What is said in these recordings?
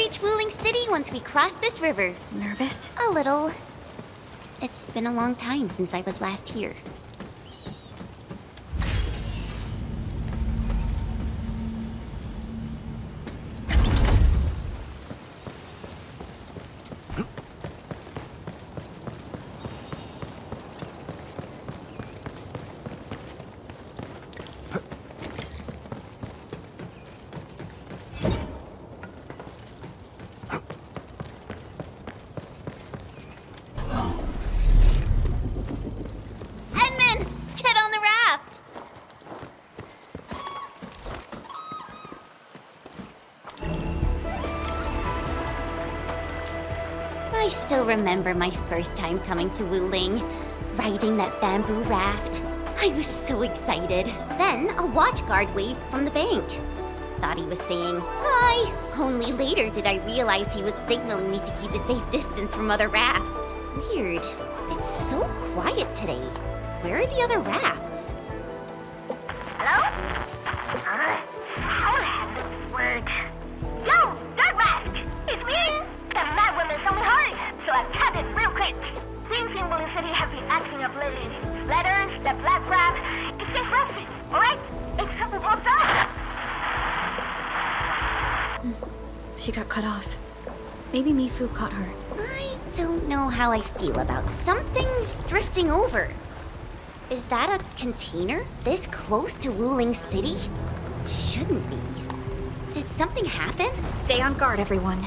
reach Wuling City once we cross this river. Nervous? A little. It's been a long time since I was last here. I still remember my first time coming to Wuling, riding that bamboo raft. I was so excited. Then a watch guard waved from the bank. Thought he was saying, "Hi!" Only later did I realize he was signaling me to keep a safe distance from other rafts. Weird. It's so quiet today. Where are the other rafts? Hello? How the heck does this work? Yo, Dark Mask! It's me! The mad woman saw me hard, so I cut it real quick. Things in Wuling City have been acting up lately. Splatters, the black crab, it's safe for everything, alright? If trouble pops up... She got cut off. Maybe Mifu caught her. I don't know how I feel about something's drifting over. Is that a container this close to Wuling City? Shouldn't be. Did something happen? Stay on guard, everyone.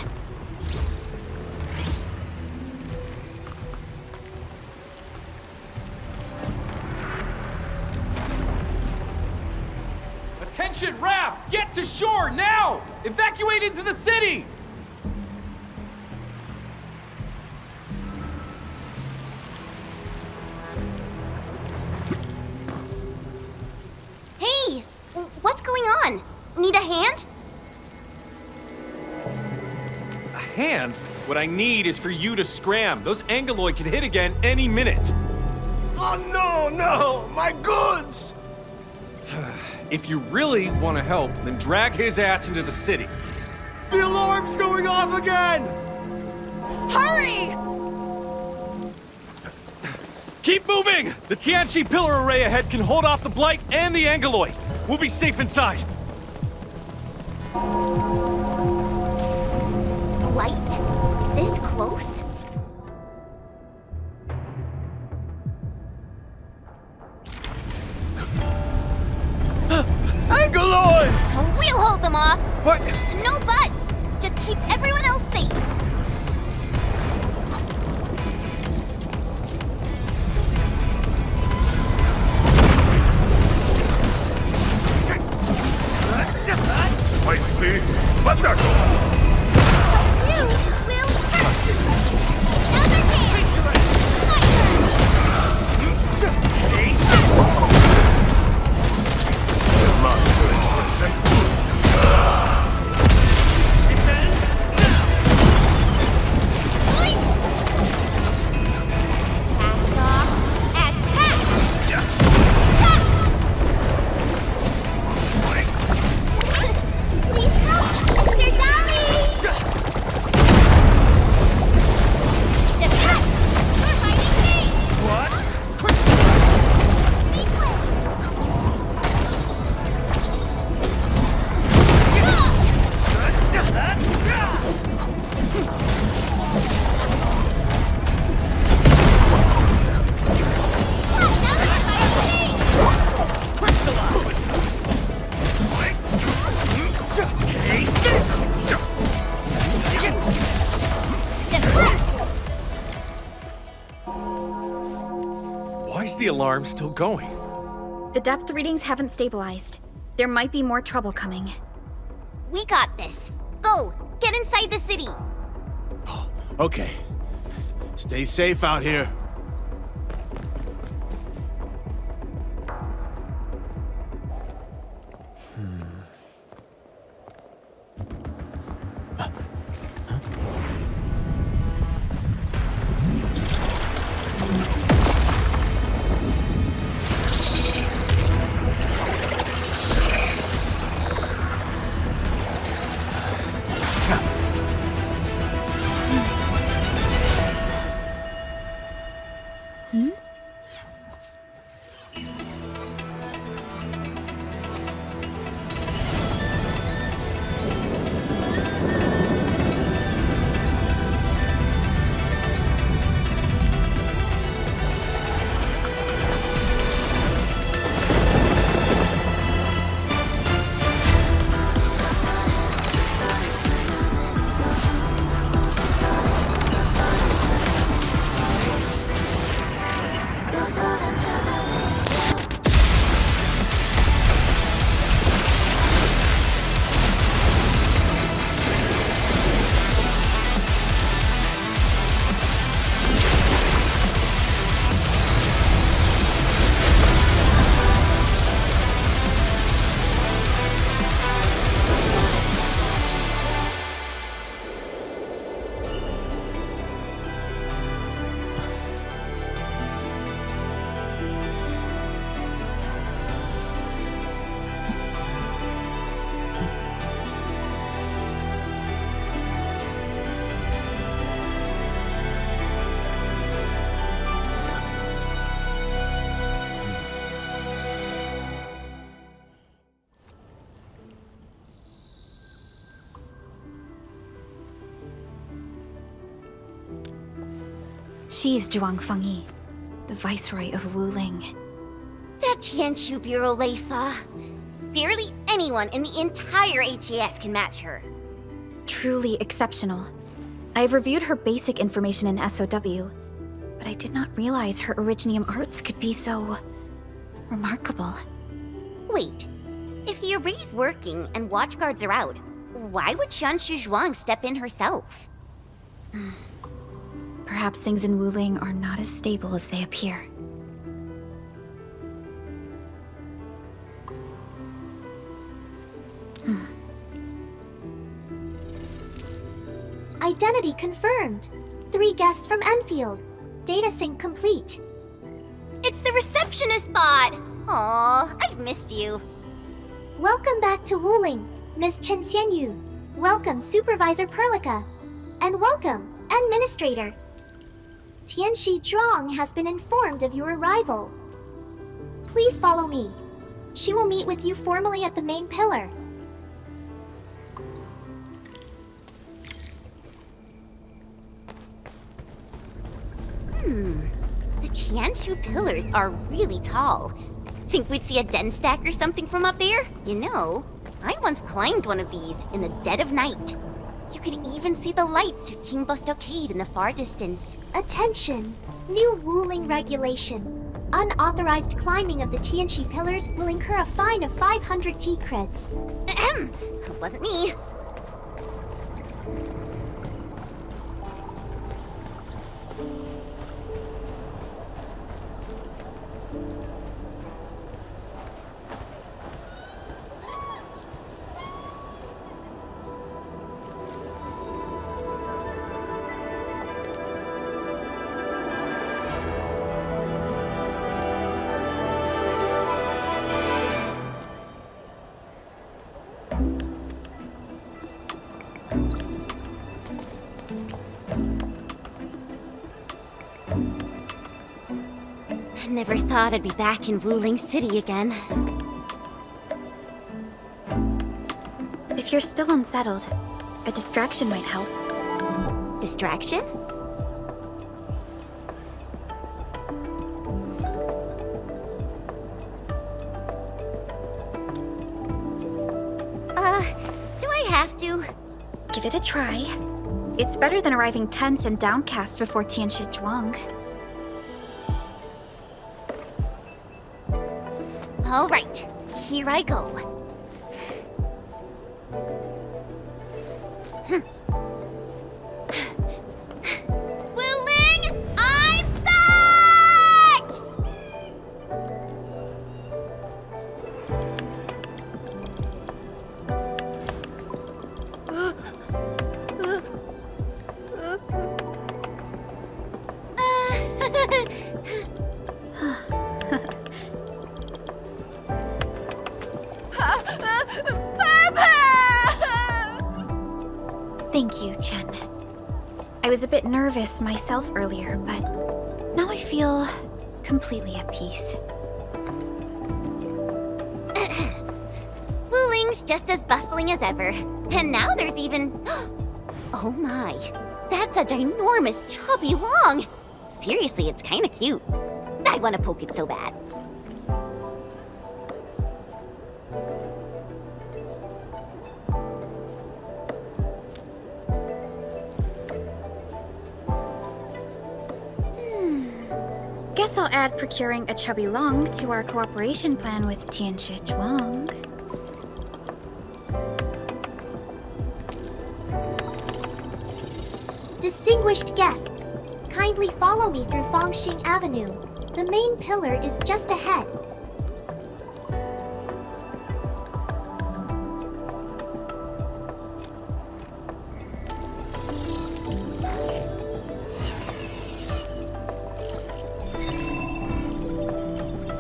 Attention, raft! Get to shore now! Evacuate into the city! Hey! What's going on? Need a hand? A hand? What I need is for you to scram. Those Angeloid can hit again any minute. Oh no! My goods! If you really want to help, then drag his ass into the city. The alarm's going off again! Hurry! Keep moving! The Tianchi pillar array ahead can hold off the Blight and the Angeloid. We'll be safe inside. Light? This close? Angeloid! We'll hold them off. What? No buts. Just keep everyone else safe. Wait, see? Let that go! You will first. Another hand. My turn for a second. Cast off as cast. Please help, Mr. Dolly. Defect. We're fighting me. What? Why is the alarm still going? The depth readings haven't stabilized. There might be more trouble coming. We got this. Go. Get inside the city. Okay. Stay safe out here. She's Zhuang Fengyi, the Viceroy of Wuling. That Tianshu Bureau Leifa. Barely anyone in the entire HAS can match her. Truly exceptional. I've reviewed her basic information in SOW, but I did not realize her originium arts could be so remarkable. Wait, if the array's working and watchguards are out, why would Tianshu Zhuang step in herself? Perhaps things in Wuling are not as stable as they appear. Identity confirmed. 3 guests from Endfield. Data sync complete. It's the receptionist bot! Aw, I've missed you. Welcome back to Wuling, Miss Chen Qianyu. Welcome, Supervisor Perlica. And welcome, Administrator. Tianxi Zhuang has been informed of your arrival. Please follow me. She will meet with you formally at the main pillar. The Tianshu pillars are really tall. Think we'd see a den stack or something from up there? You know, I once climbed one of these in the dead of night. You could even see the lights of Qingbo Stockade in the far distance. Attention! New Wuling regulation. Unauthorized climbing of the Tianxi pillars will incur a fine of 500 T-creds. Ahem. Wasn't me. Never thought I'd be back in Wuling City again. If you're still unsettled, a distraction might help. Distraction? Do I have to? Give it a try. It's better than arriving tense and downcast before Tianxi Zhuang. All right, here I go. Wuling, I'm back! Thank you, Chen. I was a bit nervous myself earlier, but now I feel completely at peace. Wuling's just as bustling as ever. And now there's even... Oh my, that's a ginormous chubby long. Seriously, it's kinda cute. I wanna poke it so bad. Guess I'll add procuring a chubby long to our cooperation plan with Tianxi Zhuang. Distinguished guests, kindly follow me through Fangxing Avenue. The main pillar is just ahead.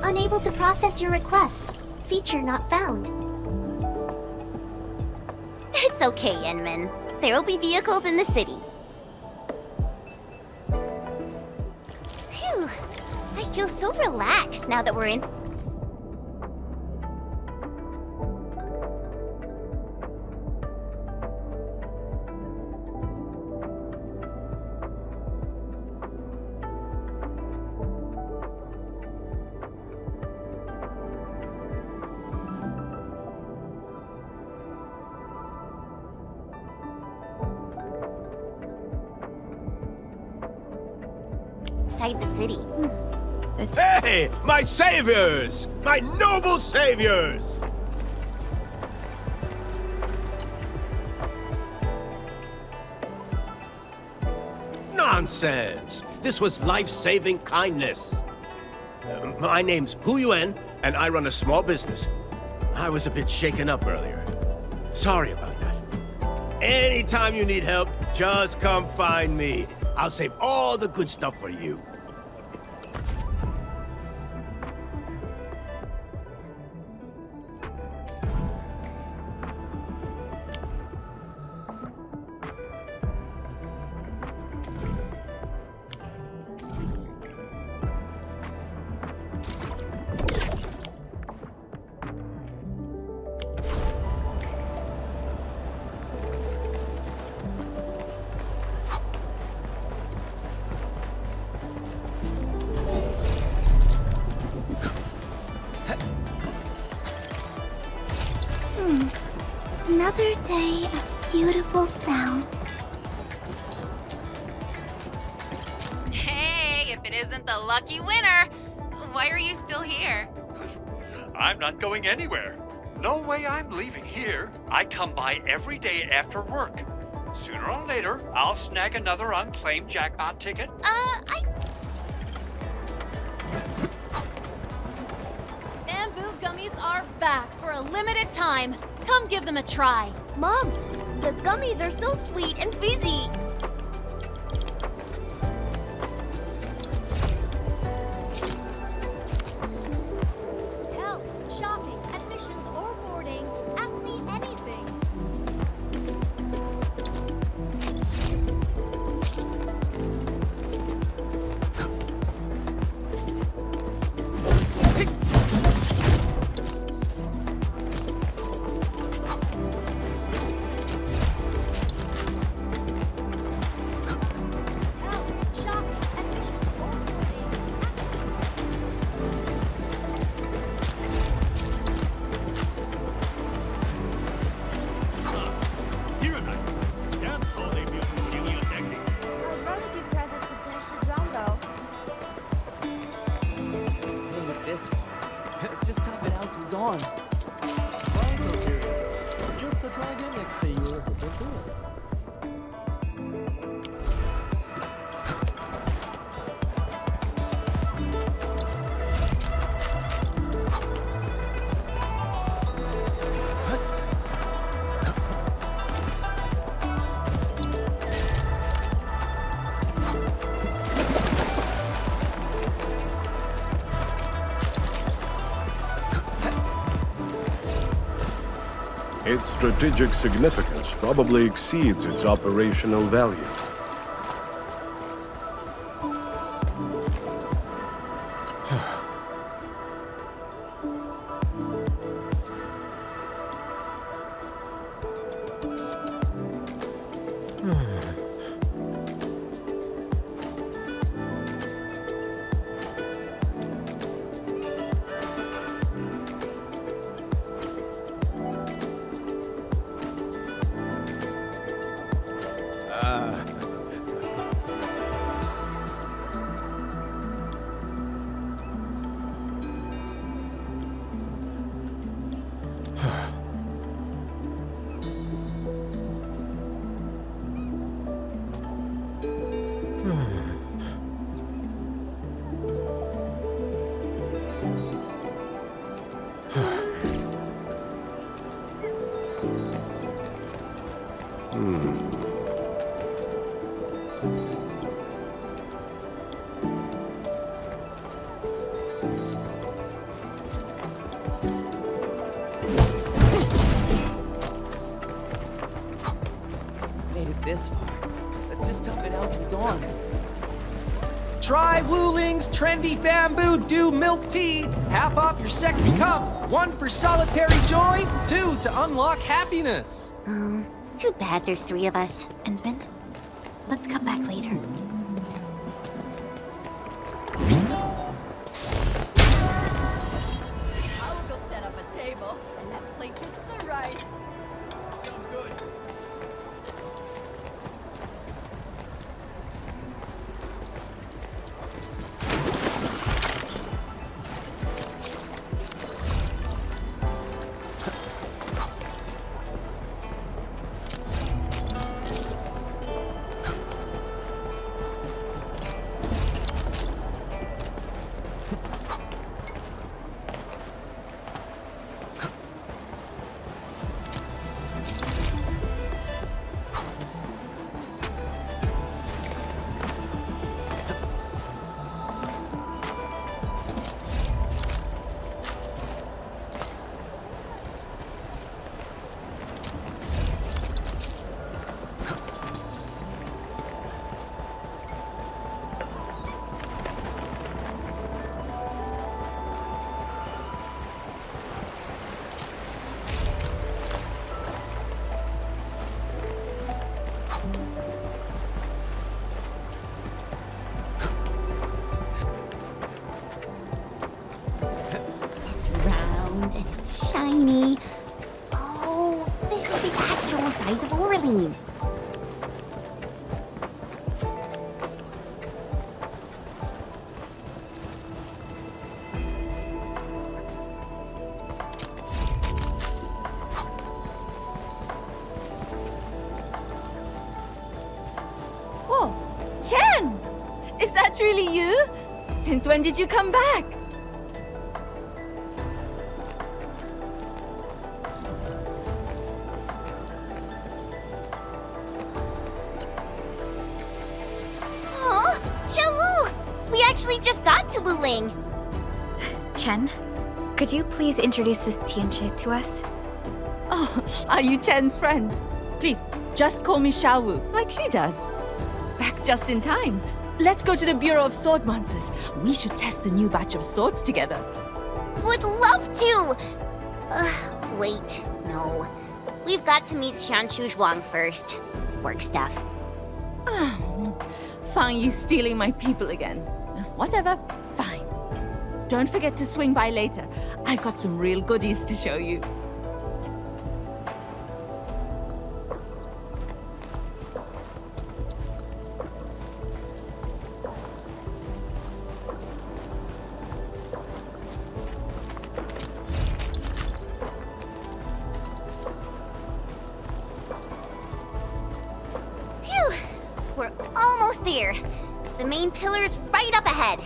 Unable to process your request. Feature not found. It's okay, Enman. There will be vehicles in the city. Phew. I feel so relaxed now that we're in... outside the city. Hey, my saviors! My noble saviors! Nonsense! This was life-saving kindness. My name's Hu Yuan, and I run a small business. I was a bit shaken up earlier. Sorry about that. Anytime you need help, just come find me. I'll save all the good stuff for you. Another day of beautiful sounds. Hey, if it isn't the lucky winner, why are you still here? I'm not going anywhere. No way I'm leaving here. I come by every day after work. Sooner or later, I'll snag another unclaimed jackpot ticket. Bamboo gummies are back for a limited time. Come give them a try. Mom, the gummies are so sweet and fizzy. Help, shopping, admissions, or boarding. Ask me anything. Its strategic significance probably exceeds its operational value. This far. Let's just tough it out till dawn. Try Wuling's trendy bamboo dew milk tea. Half off your second cup. 1 for solitary joy, 2 to unlock happiness. Oh, too bad there's 3 of us. Ensman, let's come back later. I will go set up a table and let's play to sunrise. Sounds good. round and it's shiny. Oh, this is the actual size of Wuling. Oh, Chen! Is that really you? Since when did you come back? Oh, Xiaowu! We actually just got to Wuling. Chen, could you please introduce this Tianchi to us? Oh, are you Chen's friends? Please, just call me Xiaowu, like she does. Back just in time. Let's go to the Bureau of Sword Monsters. We should test the new batch of swords together. Would love to! Wait, no. We've got to meet Qianyu Zhuang first. Work stuff. Fang Yi stealing my people again. Whatever, fine. Don't forget to swing by later. I've got some real goodies to show you. Phew! We're almost there. The main pillar's right up ahead.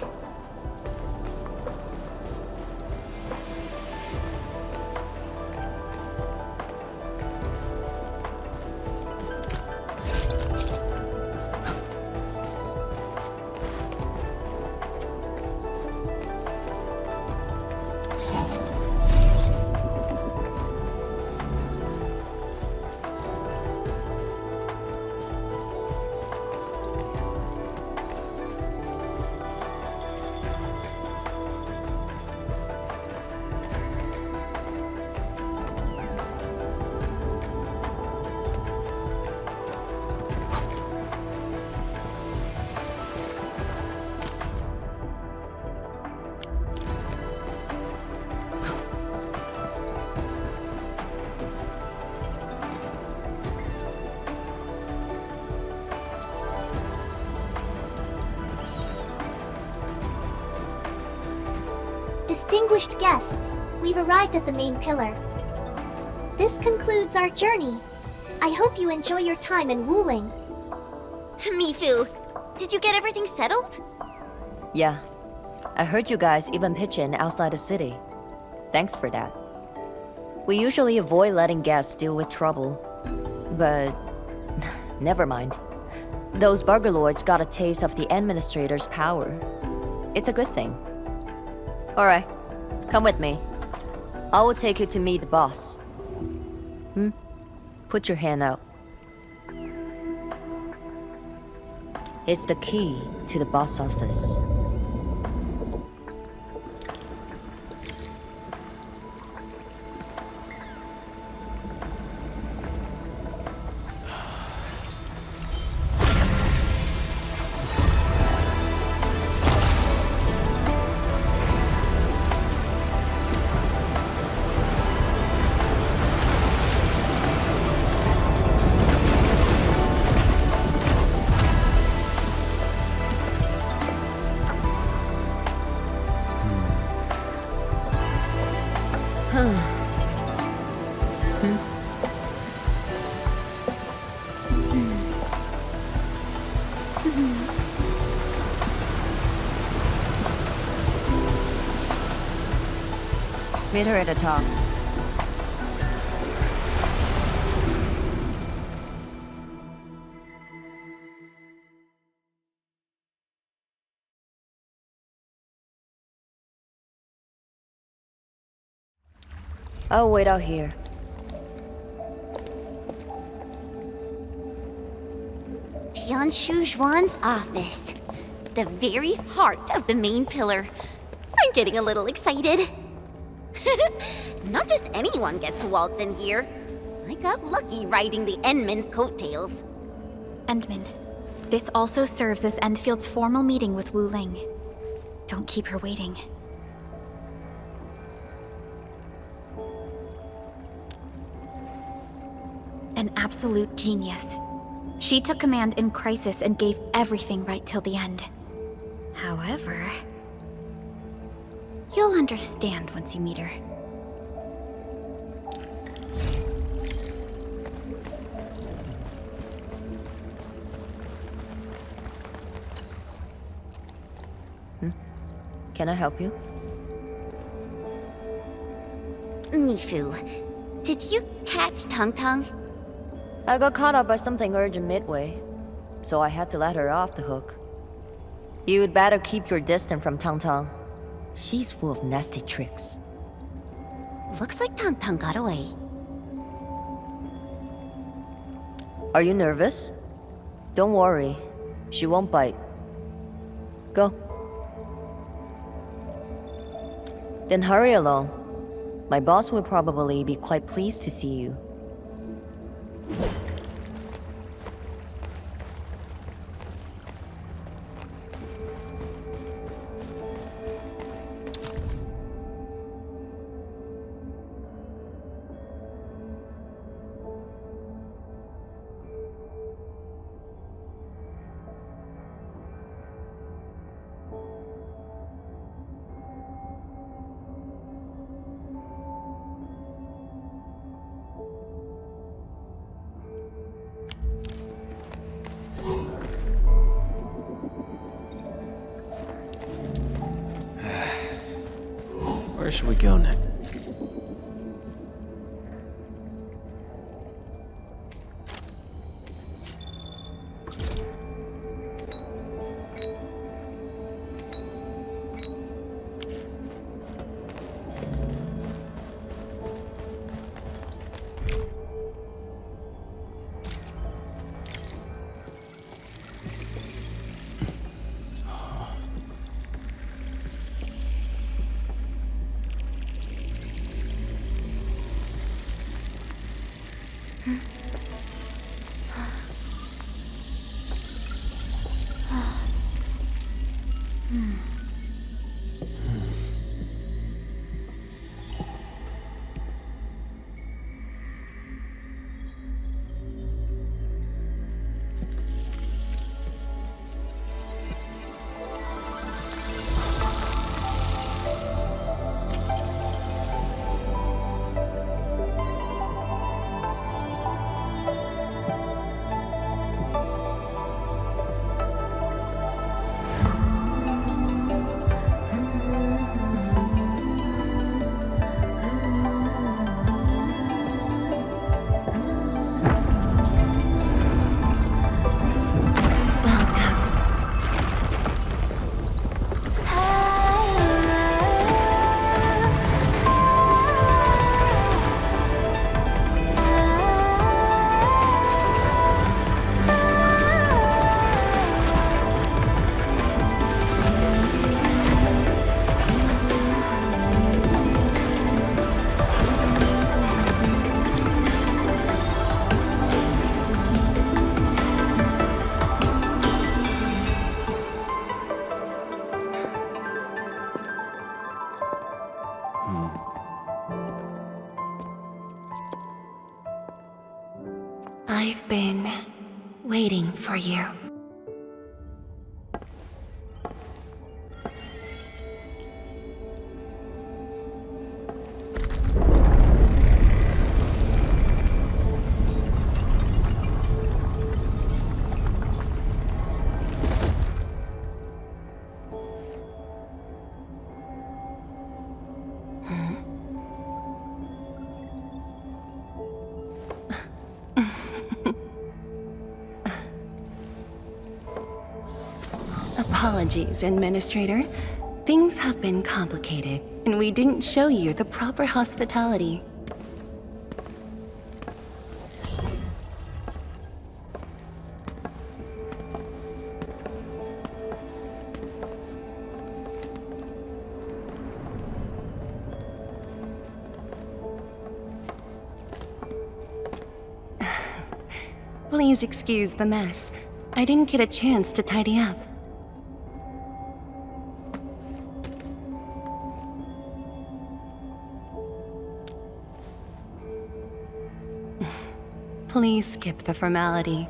Distinguished guests, we've arrived at the main pillar. This concludes our journey. I hope you enjoy your time in Wuling. Mifu, did you get everything settled? Yeah. I heard you guys even pitch in outside the city. Thanks for that. We usually avoid letting guests deal with trouble. But... never mind. Those burglars got a taste of the administrator's power. It's a good thing. Alright, come with me. I will take you to meet the boss. Put your hand out. It's the key to the boss office. Meet her at the top. I'll wait out here. Qianyu Zhuang's office. The very heart of the main pillar. I'm getting a little excited. Not just anyone gets to waltz in here. I got lucky riding the Endman's coattails. Endman, this also serves as Endfield's formal meeting with Wuling. Don't keep her waiting. An absolute genius. She took command in crisis and gave everything right till the end. However, you'll understand once you meet her. Can I help you? Mifu, did you catch Tung Tung? I got caught up by something urgent midway, so I had to let her off the hook. You'd better keep your distance from Tung Tung. She's full of nasty tricks. Looks like Tung Tung got away. Are you nervous? Don't worry, she won't bite. Go. Then hurry along. My boss will probably be quite pleased to see you. Where should we go next? I've been waiting for you. Apologies, Administrator. Things have been complicated, and we didn't show you the proper hospitality. Please excuse the mess. I didn't get a chance to tidy up. Please skip the formality.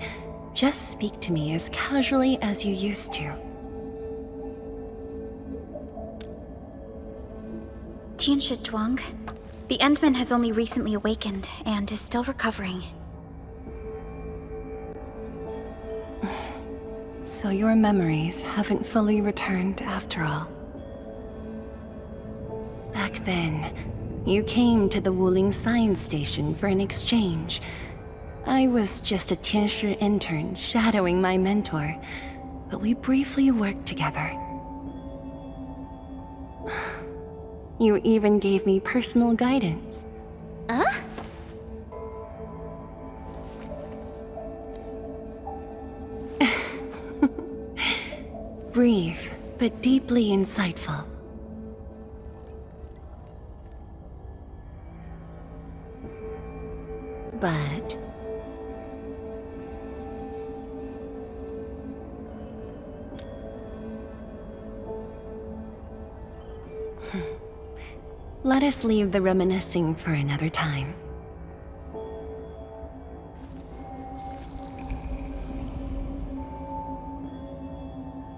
Just speak to me as casually as you used to. Tianshi Zhuang, the Endman has only recently awakened and is still recovering. So your memories haven't fully returned after all. Back then, you came to the Wuling science station for an exchange. I was just a Tianshi intern shadowing my mentor, but we briefly worked together. You even gave me personal guidance. Huh? Brief, but deeply insightful. But... let us leave the reminiscing for another time.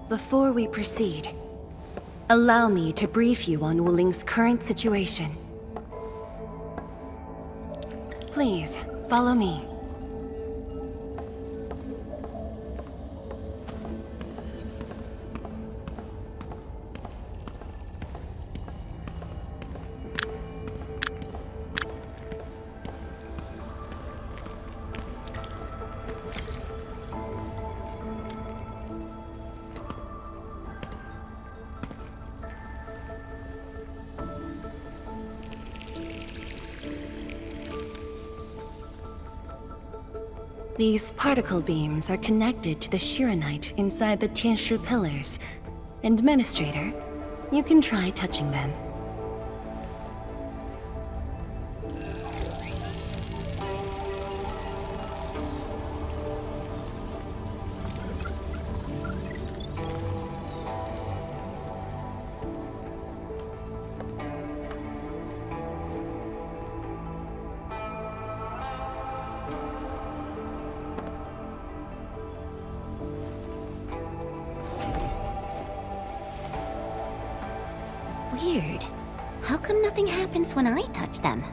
Before we proceed, allow me to brief you on Wuling's current situation. Please, follow me. These particle beams are connected to the Shiranite inside the Tianshi pillars. Administrator, you can try touching them. Weird. How come nothing happens when I touch them?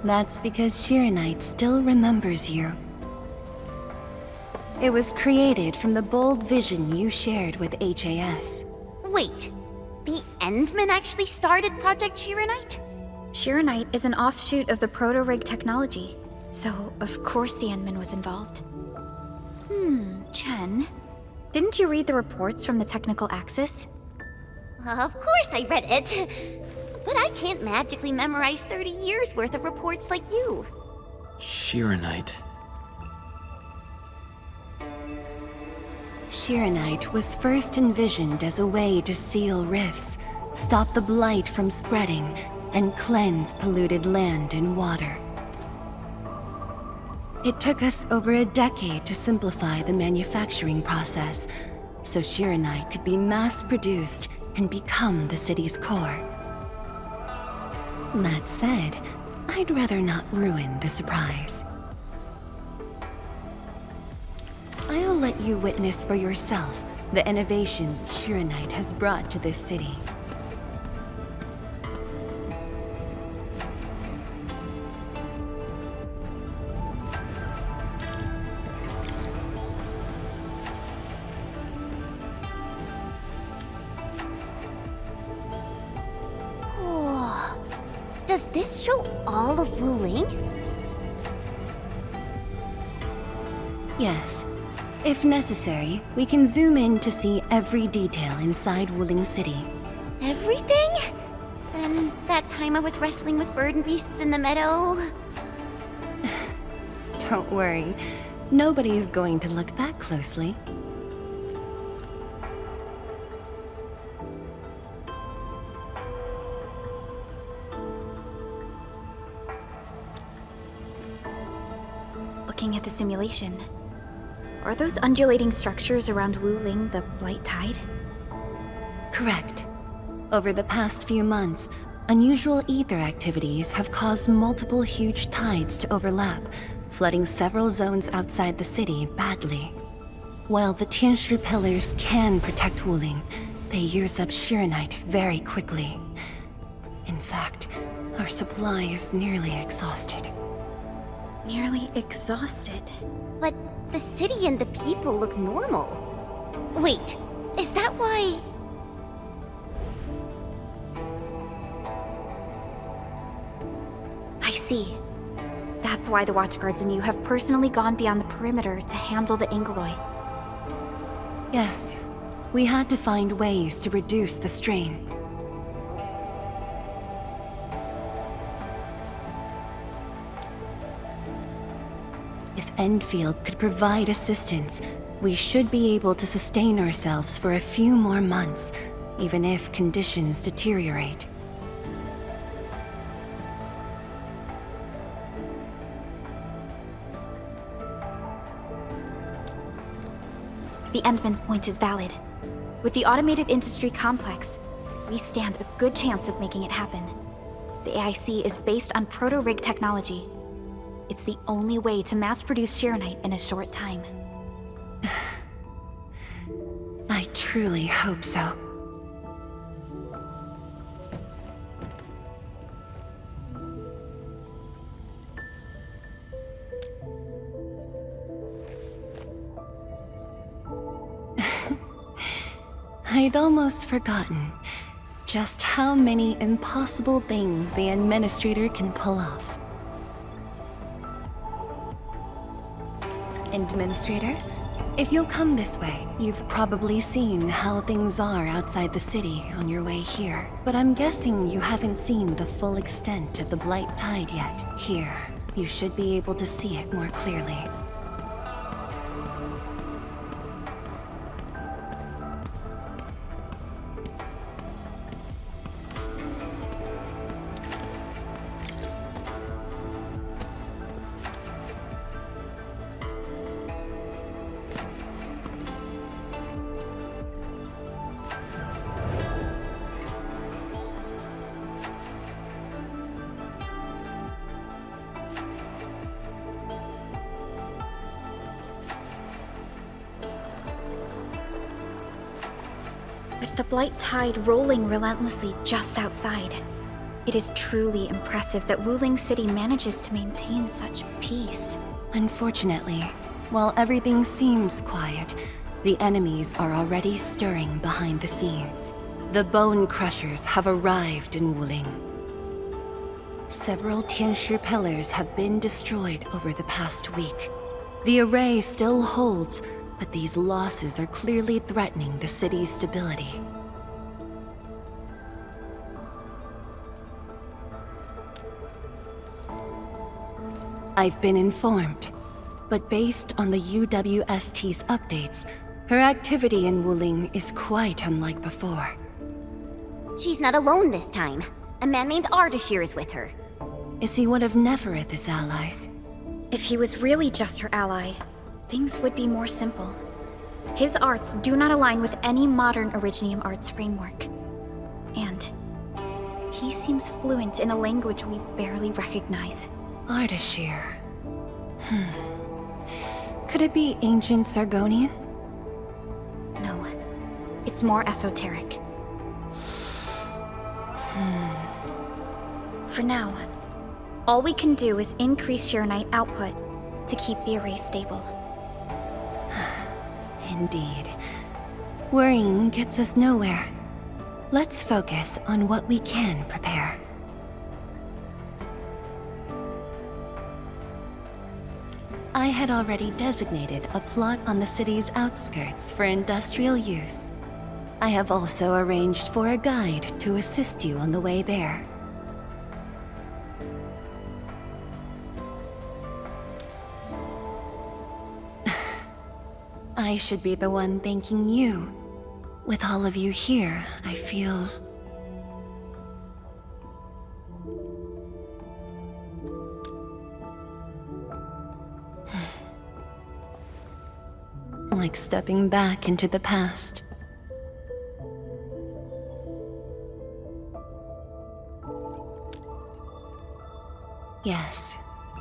That's because Shiranite still remembers you. It was created from the bold vision you shared with HAS. Wait, the Endman actually started Project Shiranite? Shiranite is an offshoot of the proto-rig technology, so of course the Endman was involved. Chen, didn't you read the reports from the technical axis? Of course I read it. But I can't magically memorize 30 years worth of reports like you. Shiranite. Shiranite was first envisioned as a way to seal rifts, stop the blight from spreading, and cleanse polluted land and water. It took us over a decade to simplify the manufacturing process, so Shiranite could be mass-produced and become the city's core. That said, I'd rather not ruin the surprise. I'll let you witness for yourself the innovations Shiranite has brought to this city. Does this show all of Wuling? Yes. If necessary, we can zoom in to see every detail inside Wuling City. Everything? Then that time I was wrestling with bird and beasts in the meadow? Don't worry. Nobody's going to look that closely. looking at the simulation. Are those undulating structures around Wuling the Blight Tide? Correct. Over the past few months, unusual ether activities have caused multiple huge tides to overlap, flooding several zones outside the city badly. While the Tianshi pillars can protect Wuling, they use up Shirenite very quickly. In fact, our supply is nearly exhausted. Nearly exhausted? But the city and the people look normal. Wait, is that why... I see. That's why the Watchguards and you have personally gone beyond the perimeter to handle the Angeloi. Yes, we had to find ways to reduce the strain. If Endfield could provide assistance, we should be able to sustain ourselves for a few more months, even if conditions deteriorate. The Endman's point is valid. With the automated industry complex, we stand a good chance of making it happen. The AIC is based on proto-rig technology. It's the only way to mass-produce Shirenite in a short time. I truly hope so. I'd almost forgotten just how many impossible things the Administrator can pull off. Administrator, if you'll come this way, you've probably seen how things are outside the city on your way here. But I'm guessing you haven't seen the full extent of the Blight Tide yet. Here, you should be able to see it more clearly. With the Blight Tide rolling relentlessly just outside, it is truly impressive that Wuling City manages to maintain such peace. Unfortunately, while everything seems quiet, the enemies are already stirring behind the scenes. The Bone Crushers have arrived in Wuling. Several Tianshi pillars have been destroyed over the past week. The array still holds, but these losses are clearly threatening the city's stability. I've been informed, but based on the UWST's updates, her activity in Wuling is quite unlike before. She's not alone this time. A man named Ardashir is with her. Is he one of Nefereth's allies? If he was really just her ally, things would be more simple. His arts do not align with any modern Originium arts framework. And he seems fluent in a language we barely recognize. Ardashir. Could it be ancient Sargonian? No. It's more esoteric. For now, all we can do is increase Shirenite output to keep the array stable. Indeed. Worrying gets us nowhere. Let's focus on what we can prepare. I had already designated a plot on the city's outskirts for industrial use. I have also arranged for a guide to assist you on the way there. I should be the one thanking you. With all of you here, I feel... like stepping back into the past. Yes,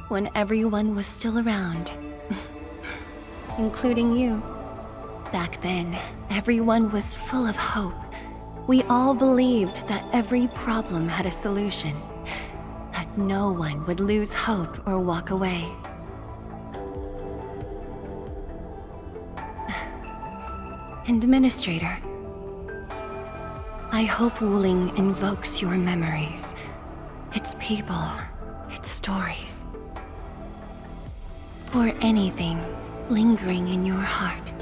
when everyone was still around. Including you. Back then, everyone was full of hope. We all believed that every problem had a solution. That no one would lose hope or walk away. Administrator, I hope Wuling invokes your memories. Its people, its stories. Or anything lingering in your heart.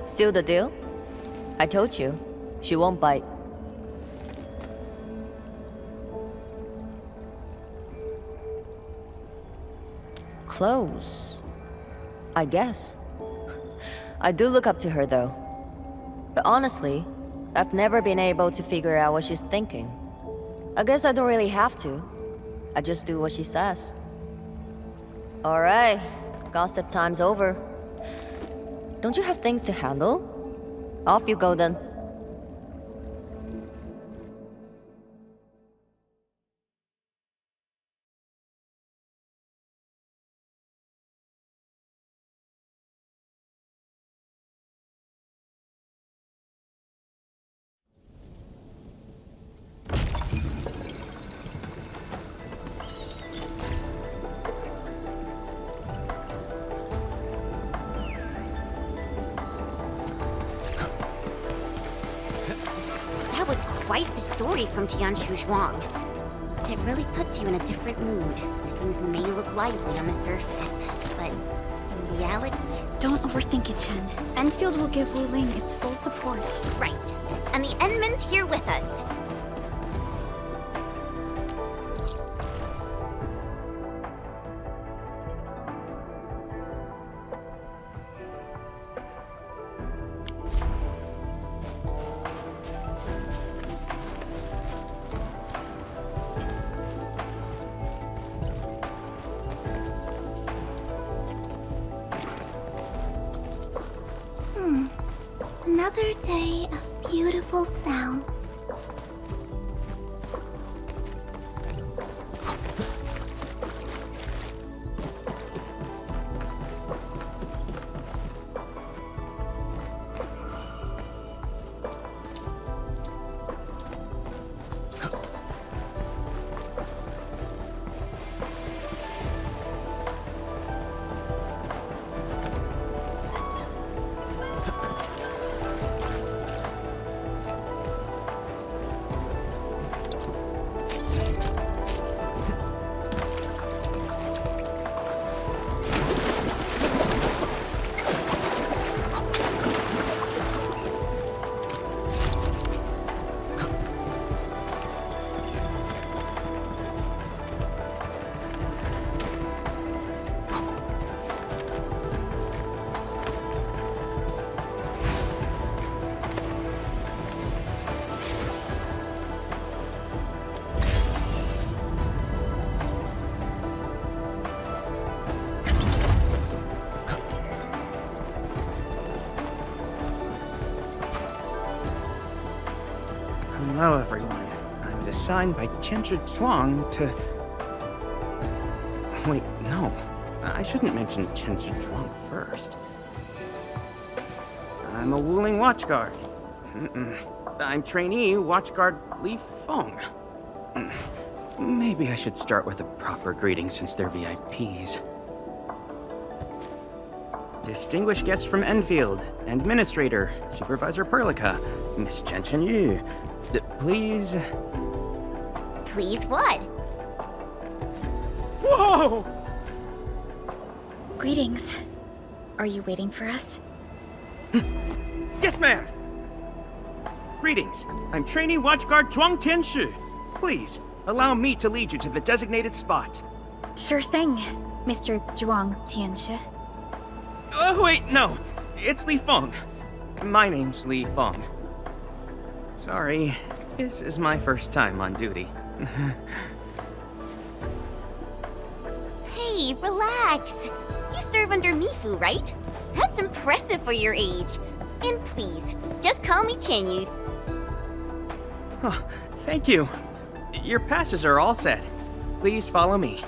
Seal the deal? I told you, she won't bite. Close, I guess. I do look up to her though. But honestly, I've never been able to figure out what she's thinking. I guess I don't really have to. I just do what she says. Alright, gossip time's over. Don't you have things to handle? Off you go then. Quite the story from Tianshu Zhuang. It really puts you in a different mood. Things may look lively on the surface, but in reality... Don't overthink it, Chen. Endfield will give Wuling its full support. Right. And the Endman's here with us. Another day of beautiful sounds. Hello, everyone. I was assigned by Qianshi Zhuang to... Wait, no. I shouldn't mention Qianshi Zhuang first. I'm a Wuling watchguard. I'm trainee watchguard Li Feng. Maybe I should start with a proper greeting since they're VIPs. distinguished guests from Endfield, Administrator, Supervisor Perlica, Miss Chen Qianyu. Please... Please what? Whoa! Greetings. Are you waiting for us? Yes, ma'am! Greetings. I'm trainee watchguard Zhuang Tianshi. Please, allow me to lead you to the designated spot. Sure thing, Mr. Zhuang Tianshi. Oh, wait, no. It's Li Feng. My name's Li Feng. Sorry, this is my first time on duty. Hey, relax. You serve under Mifu, right? That's impressive for your age. And please, just call me Qianyu. Oh, thank you. Your passes are all set. Please follow me.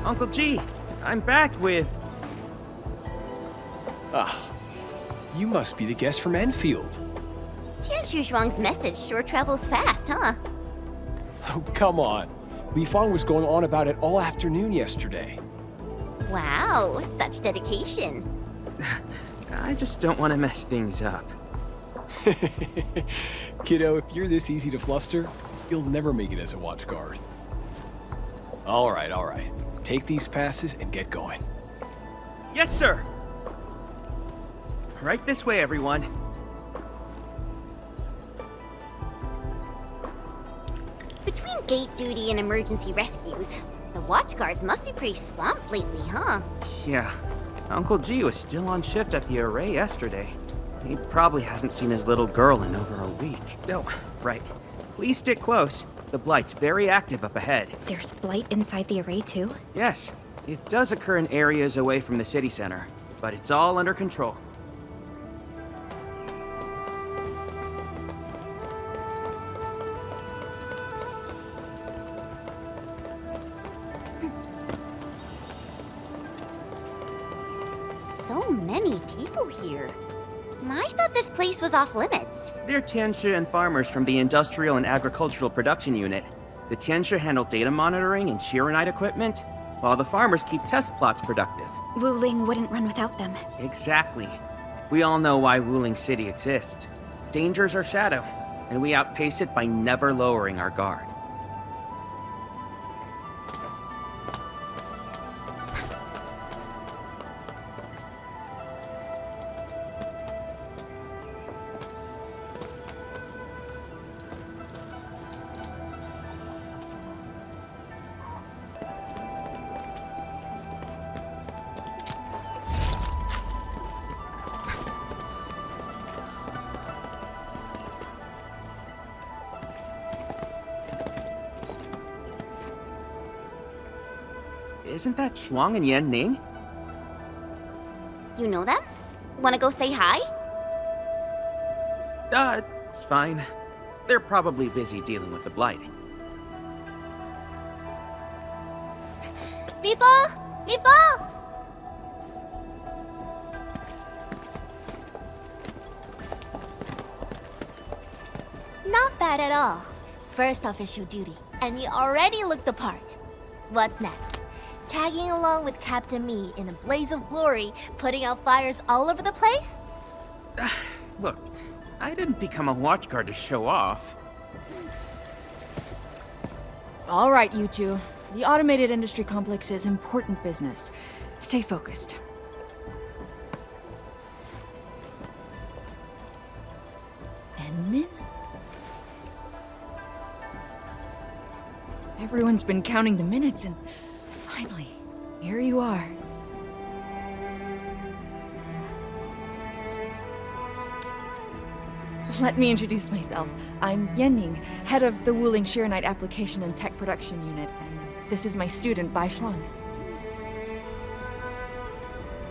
Uncle G, I'm back with... Ah, you must be the guest from Endfield. Tianshu Zhuang's message sure travels fast, huh? Oh, come on. Li Feng was going on about it all afternoon yesterday. Wow, such dedication. I just don't want to mess things up. Kiddo, if you're this easy to fluster, you'll never make it as a watch guard. All right. Take these passes and get going. Yes, sir. Right this way, everyone. Between gate duty and emergency rescues, the watch guards must be pretty swamped lately, huh? Yeah. Uncle G was still on shift at the array yesterday. He probably hasn't seen his little girl in over a week. Oh, right. Please stick close. The Blight's very active up ahead. There's blight inside the array too? Yes. It does occur in areas away from the city center, but it's all under control. So many people here. I thought this place was off limits. They're Tianshi and farmers from the Industrial and Agricultural Production Unit. The Tianshi handle data monitoring and Shiranite equipment, while the farmers keep test plots productive. Wuling wouldn't run without them. Exactly. We all know why Wuling City exists. Dangers our shadow, and we outpace it by never lowering our guard. Isn't that Shuang and Yan Ning? You know them? Wanna go say hi? It's fine. They're probably busy dealing with the Blight. Lifa! Lifa! Not bad at all. First official duty, and you already look the part. What's next? Tagging along with Captain Me in a blaze of glory, putting out fires all over the place? Look, I didn't become a watchguard to show off. All right, you two. The automated industry complex is important business. Stay focused. Enmin? Everyone's been counting the minutes and finally, here you are. Let me introduce myself. I'm Yanning, head of the Wuling Shiranite Application and Tech Production Unit, and this is my student, Bai Shuang.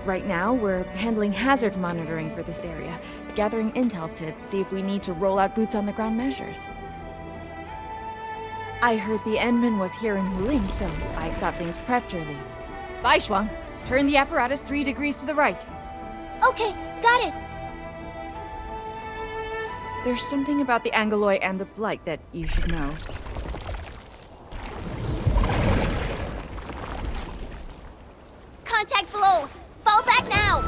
Right now, we're handling hazard monitoring for this area, gathering intel to see if we need to roll out boots-on-the-ground measures. I heard the Endman was here in Wuling, so I got things prepped early. Bai Shuang, turn the apparatus 3 degrees to the right. Okay, got it. There's something about the Angoloi and the Blight that you should know. contact below! Fall back now!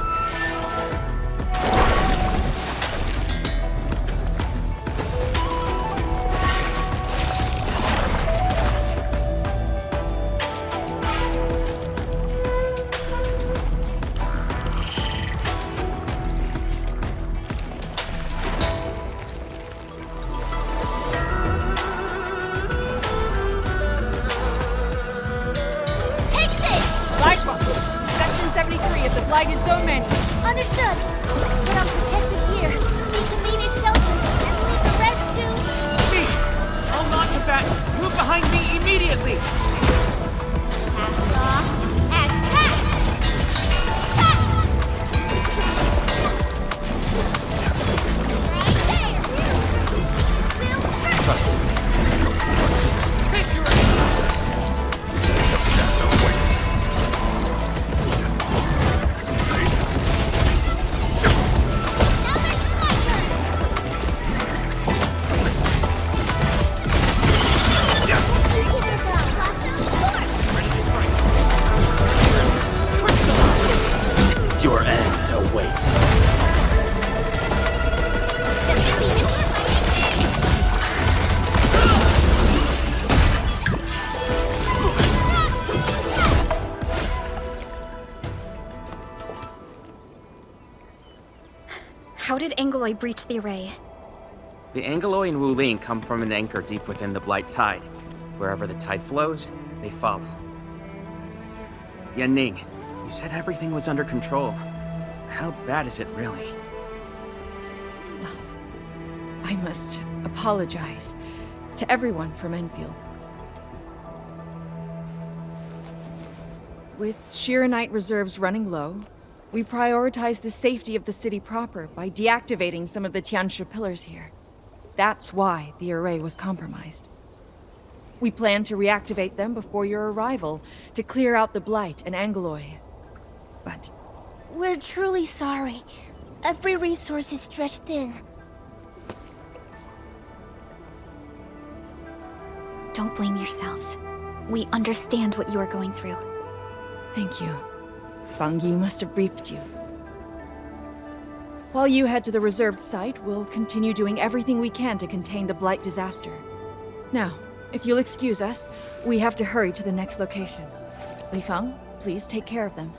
Lighted zone menu. Understood. Put on protective gear, seek immediate shelter, and leave the rest to... Me! All non-combatants, move behind me immediately! As long as cast! Right there! Trust me. Your end awaits. How did Angeloi breach the array? The Angeloi and Wuling come from an anchor deep within the Blight Tide. Wherever the tide flows, they follow. Yanning, you said everything was under control. How bad is it really? I must apologize to everyone from Endfield. With Shiranite reserves running low, we prioritize the safety of the city proper by deactivating some of the Tianshi pillars here. That's why the array was compromised. We plan to reactivate them before your arrival to clear out the Blight and Angeloi. But We're truly sorry. Every resource is stretched thin. Don't blame yourselves. We understand what you are going through. thank you. Fang Yi must have briefed you. While you head to the reserved site, we'll continue doing everything we can to contain the Blight disaster. Now, if you'll excuse us, we have to hurry to the next location. Li Fang, please take care of them.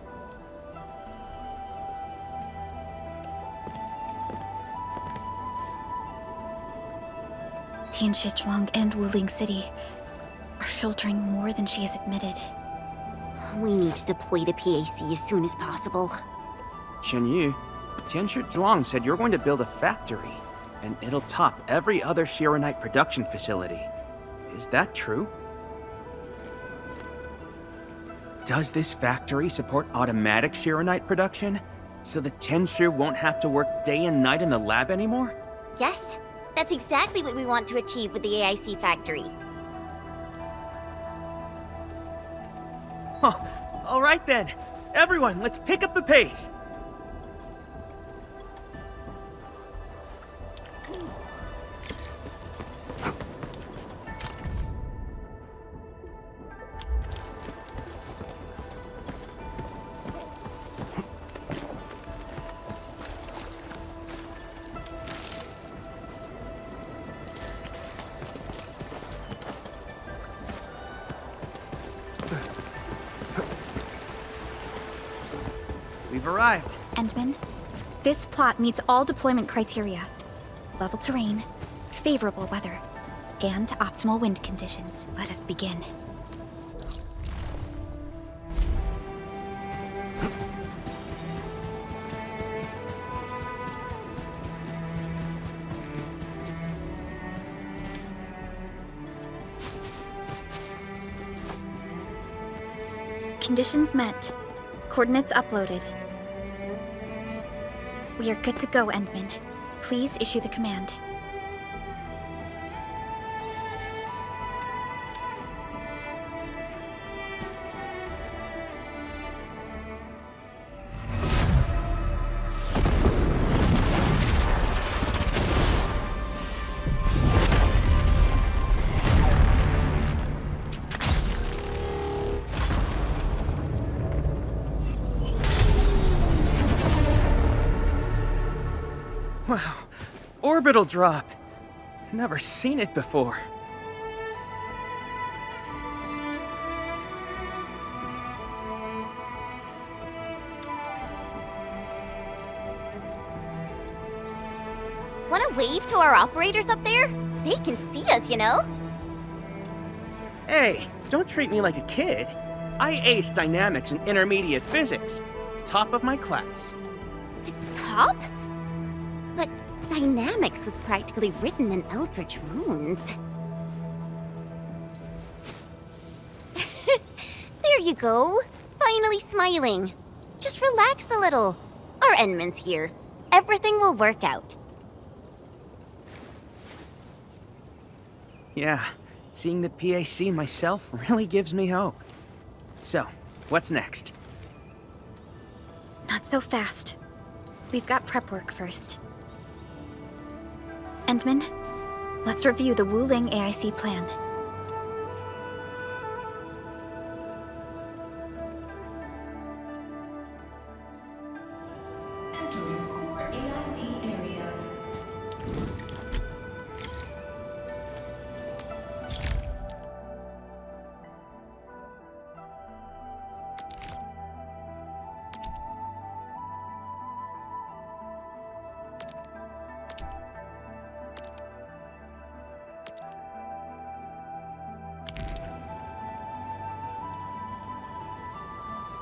Tianshi and Wuling City are sheltering more than she has admitted. We need to deploy the PAC as soon as possible. Qianyu, Tianshi Zhuang said you're going to build a factory, and it'll top every other Shiranite production facility. Is that true? Does this factory support automatic Shiranite production? So the Tianshi won't have to work day and night in the lab anymore? Yes, that's exactly what we want to achieve with the AIC factory. Huh. All right then. Everyone, let's pick up the pace. We've arrived. Endman, this plot meets all deployment criteria. Level terrain, favorable weather, and optimal wind conditions. Let us begin. Conditions met. Coordinates uploaded. We are good to go, Endman. Please issue the command. Wow. Orbital drop. Never seen it before. Want to wave to our operators up there? They can see us, you know? Hey, don't treat me like a kid. I aced dynamics and intermediate physics. Top of my class. Top? But dynamics was practically written in Eldritch runes. There you go. Finally smiling. Just relax a little. Our Endman's here. Everything will work out. Yeah, seeing the PAC myself really gives me hope. So, what's next? Not so fast. We've got prep work first. Endman, let's review the Wuling AIC plan. Entering core AIC area.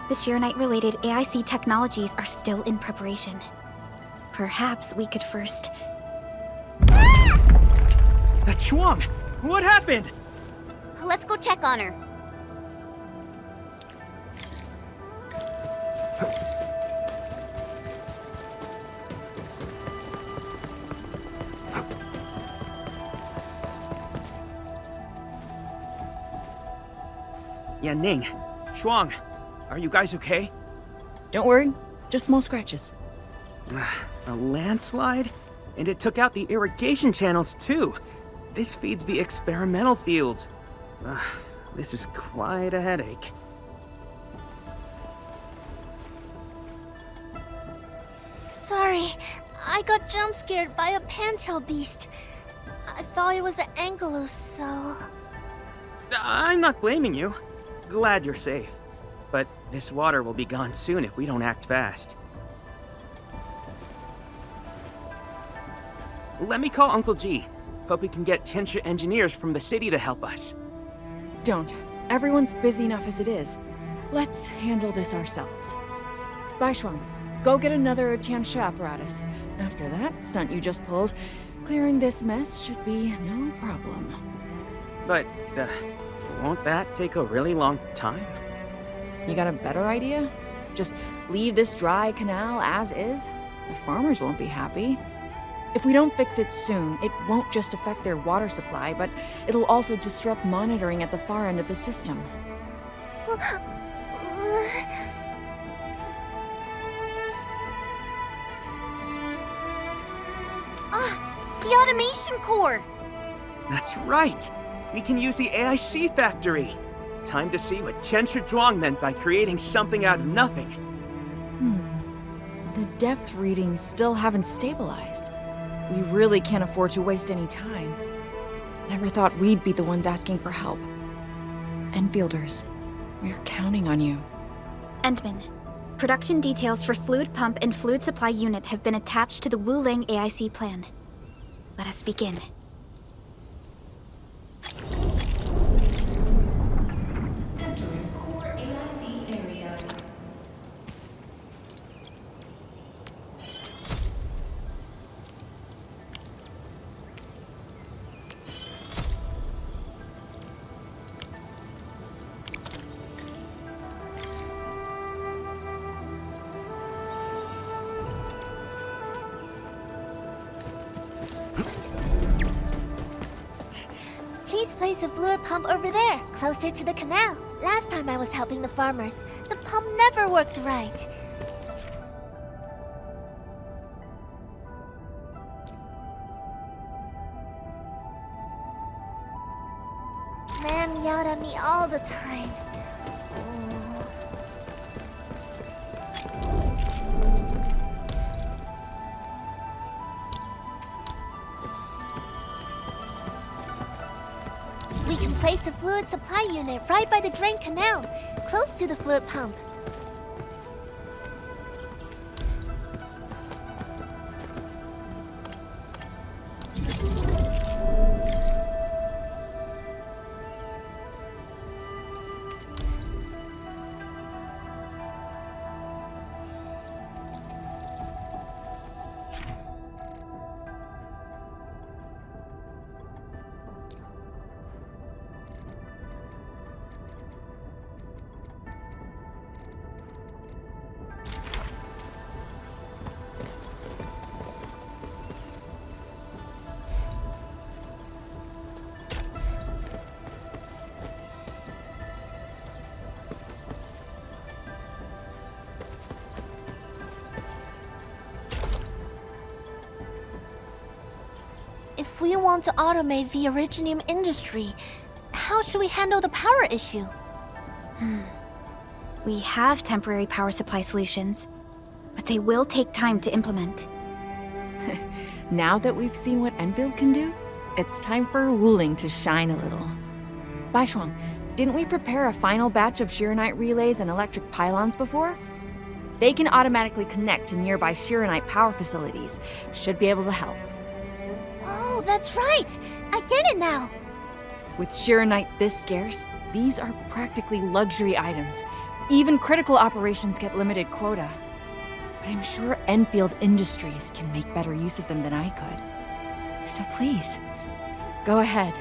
The Sheeranite-related AIC technologies are still in preparation. Perhaps we could first... Chuang! What happened? Let's go check on her. Ning, Shuang, are you guys okay? Don't worry, just small scratches. A landslide? And it took out the irrigation channels too. This feeds the experimental fields. This is quite a headache. Sorry, I got jump scared by a pantail beast. I thought it was an angelos, so... I'm not blaming you. Glad you're safe. But this water will be gone soon if we don't act fast. Let me call Uncle G. Hope we can get Tianshi engineers from the city to help us. Don't. Everyone's busy enough as it is. Let's handle this ourselves. Bai Shuang, go get another Tianshi apparatus. After that stunt you just pulled, clearing this mess should be no problem. But, won't that take a really long time? You got a better idea? Just leave this dry canal as is? The farmers won't be happy. If we don't fix it soon, it won't just affect their water supply, but it'll also disrupt monitoring at the far end of the system. The automation core! That's right! We can use the AIC factory! Time to see what Tianshi Zhuang meant by creating something out of nothing. The depth readings still haven't stabilized. We really can't afford to waste any time. Never thought we'd be the ones asking for help. Enfielders, we're counting on you. Endman, production details for fluid pump and fluid supply unit have been attached to the Wuling AIC plan. Let us begin. Entering core AIC area. Please place a fluid pump over there, closer to the canal. Last time I was helping the farmers, the pump never worked right. Ma'am yelled at me all the time. place a fluid supply unit right by the drain canal, close to the fluid pump. If we want to automate the originium industry, how should we handle the power issue? We have temporary power supply solutions, but they will take time to implement. Now that we've seen what Endfield can do, it's time for Wuling to shine a little. Baishuang, didn't we prepare a final batch of Shiranite relays and electric pylons before? They can automatically connect to nearby Shiranite power facilities. Should be able to help. Oh, that's right! I get it now! With Shiranite this scarce, these are practically luxury items. Even critical operations get limited quota. But I'm sure Endfield Industries can make better use of them than I could. So please, go ahead.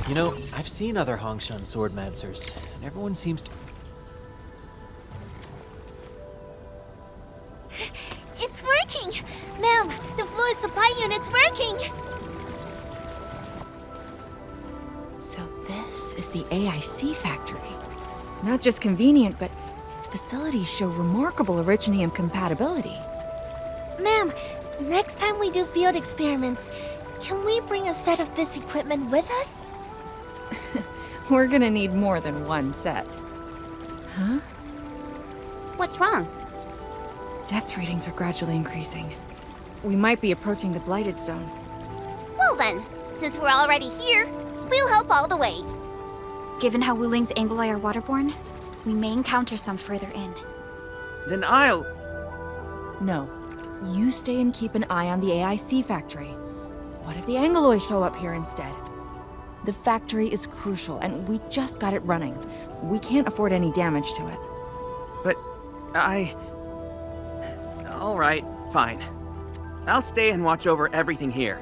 You know, I've seen other Hongshan swordmancers, and everyone seems to... It's working! Ma'am, the fluid supply unit's working! So this is the AIC factory. Not just convenient, but its facilities show remarkable originium compatibility. Ma'am, next time we do field experiments, can we bring a set of this equipment with us? We're gonna need more than one set. Huh? What's wrong? Depth readings are gradually increasing. We might be approaching the blighted zone. Well then, since we're already here, we'll help all the way. Given how Wuling's Angloi are waterborne, we may encounter some further in. Then I'll... No. You stay and keep an eye on the AIC factory. What if the Angloi show up here instead? The factory is crucial, and we just got it running. We can't afford any damage to it. But all right, fine. I'll stay and watch over everything here.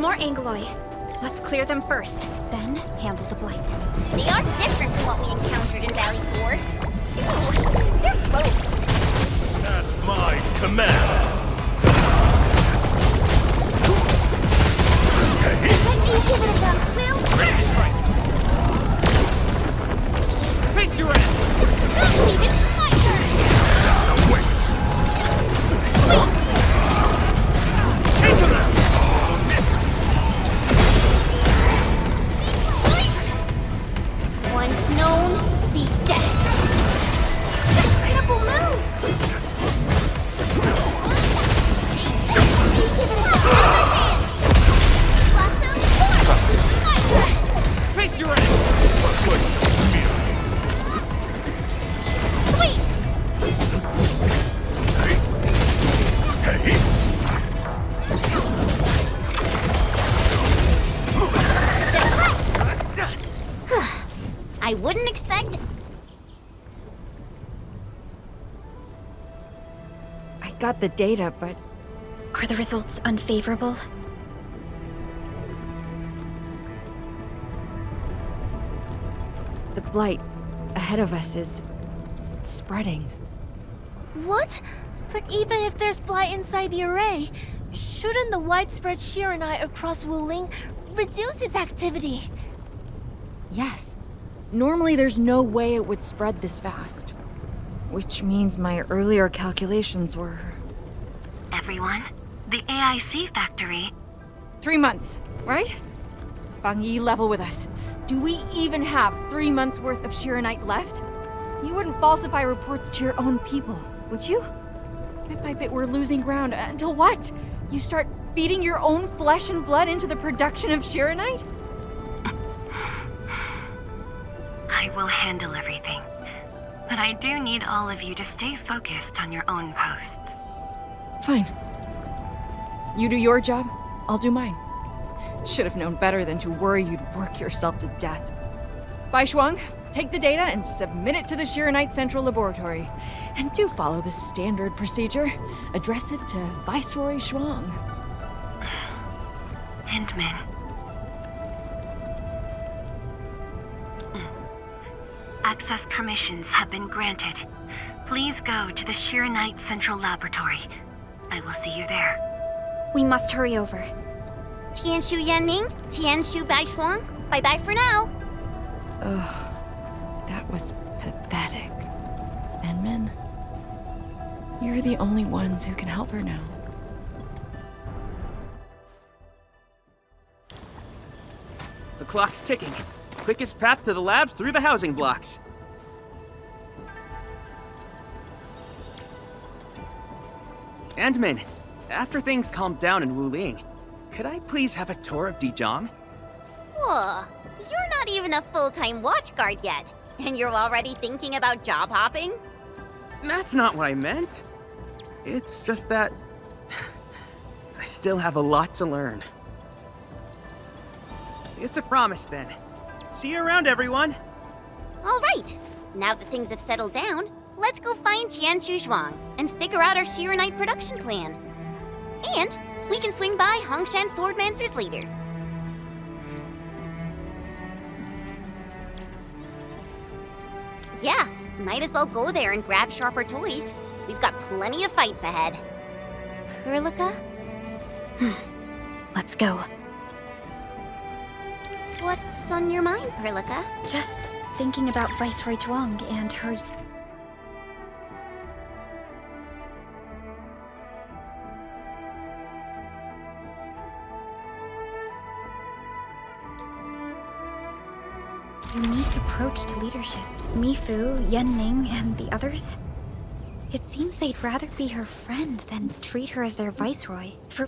more Angoloi. Let's clear them first, then handle the blight. They are different from what we encountered in Valley 4. Ew, they're gross. At my command. Let me give it a go, Will. Face your end! Not me, this is my turn! Into them! Once known, be dead. Incredible move! Give it a go, hand! Blossom, Trust it. Face your end! sweet! I wouldn't expect... I got the data, but Are the results unfavorable? the blight ahead of us is spreading. What? But even if there's blight inside the array, shouldn't the widespread Shiranite across Wuling reduce its activity? Yes. Normally there's no way it would spread this fast. Which means my earlier calculations were... Everyone, the AIC factory... 3 months, right? Bang Yi, level with us. Do we even have 3 months worth of Shiranite left? You wouldn't falsify reports to your own people, would you? Bit by bit we're losing ground, until what? You start feeding your own flesh and blood into the production of Shiranite? I will handle everything. But I do need all of you to stay focused on your own posts. Fine. You do your job, I'll do mine. Should have known better than to worry you'd work yourself to death. Bai Shuang, take the data and submit it to the Shiranite Central Laboratory. And do follow the standard procedure. Address it to Viceroy Shuang. Hindman. Access permissions have been granted. Please go to the Shiranite Central Laboratory. I will see you there. We must hurry over. Tianshu Yanning, Tianshu Baishuang, bye-bye for now. Ugh, that was pathetic. Enman, you're the only ones who can help her now. The clock's ticking. Quickest path to the labs through the housing blocks. Andman, after things calm down in Wuling, could I please have a tour of Dijiang? Whoa, you're not even a full-time watch guard yet, and you're already thinking about job hopping? That's not what I meant. It's just that... I still have a lot to learn. It's a promise, then. See you around, everyone! All right, now that things have settled down, let's go find Jianshu Zhuang and figure out our Shiranite production plan. And we can swing by Hongshan Swordmancer's later. Yeah, might as well go there and grab sharper toys. We've got plenty of fights ahead. Perlica? Let's go. What's on your mind, Perlica? Just thinking about Viceroy Zhuang and her... unique approach to leadership. Mifu, Yanning, and the others? It seems they'd rather be her friend than treat her as their viceroy. For...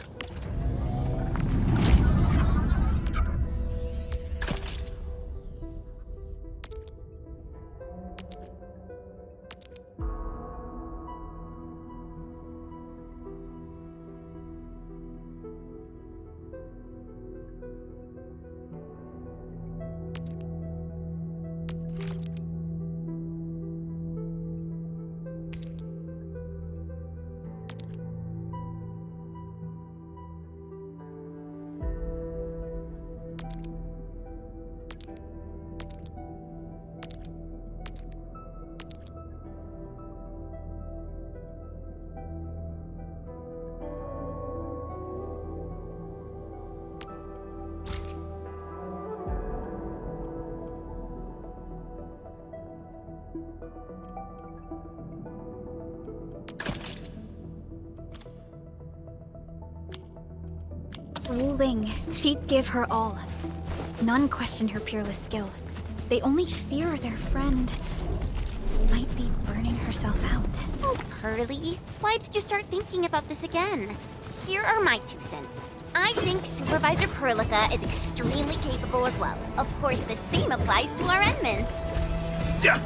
Wuling, she'd give her all. None question her peerless skill. They only fear their friend might be burning herself out. Oh, Pearly, why did you start thinking about this again? Here are my 2 cents. I think Supervisor Perlica is extremely capable as well. Of course, the same applies to our Endman. Yeah.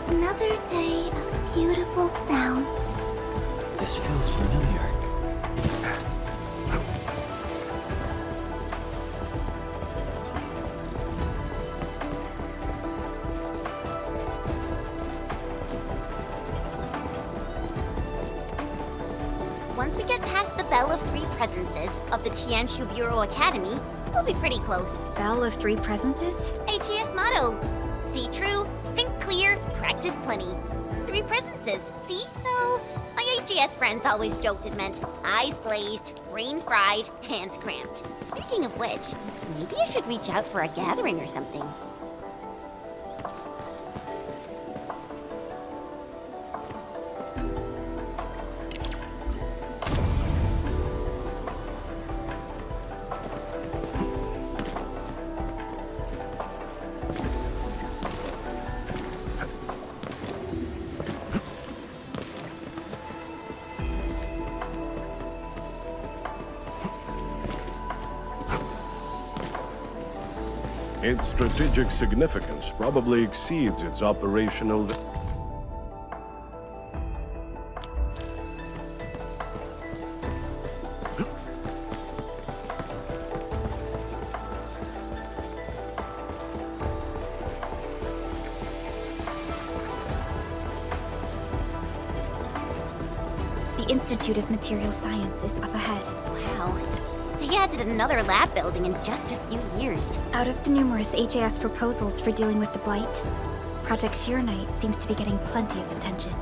Another day of beautiful sounds. This feels familiar. Once we get past the Bell of Three Presences of the Tianshu Bureau Academy, we'll be pretty close. Bell of Three Presences? HES motto. See true, think clear, practice plenty. 3 presences, see? Though, my HES friends always joked it meant eyes glazed, brain fried, hands cramped. Speaking of which, maybe I should reach out for a gathering or something. Its strategic significance probably exceeds its operational... The Institute of Material Science is up ahead. Wow. They added another lab building in just a few years. Out of the numerous HAS proposals for dealing with the Blight, Project Sheer-Knight seems to be getting plenty of attention.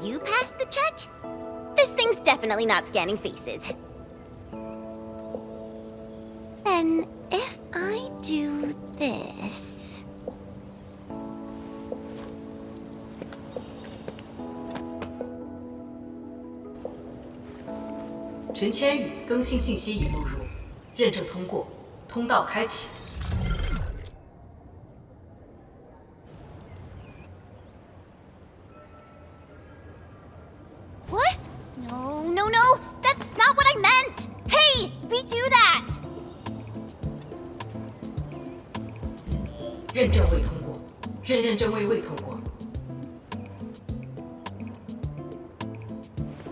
You passed the check? This thing's definitely not scanning faces. Then, if I do this... Chen Qianyu 更新信息已录入，认证通过，通道开启。 What? No, no, no! That's not what I meant! Hey! Redo that! 认证未通过，认证未通过。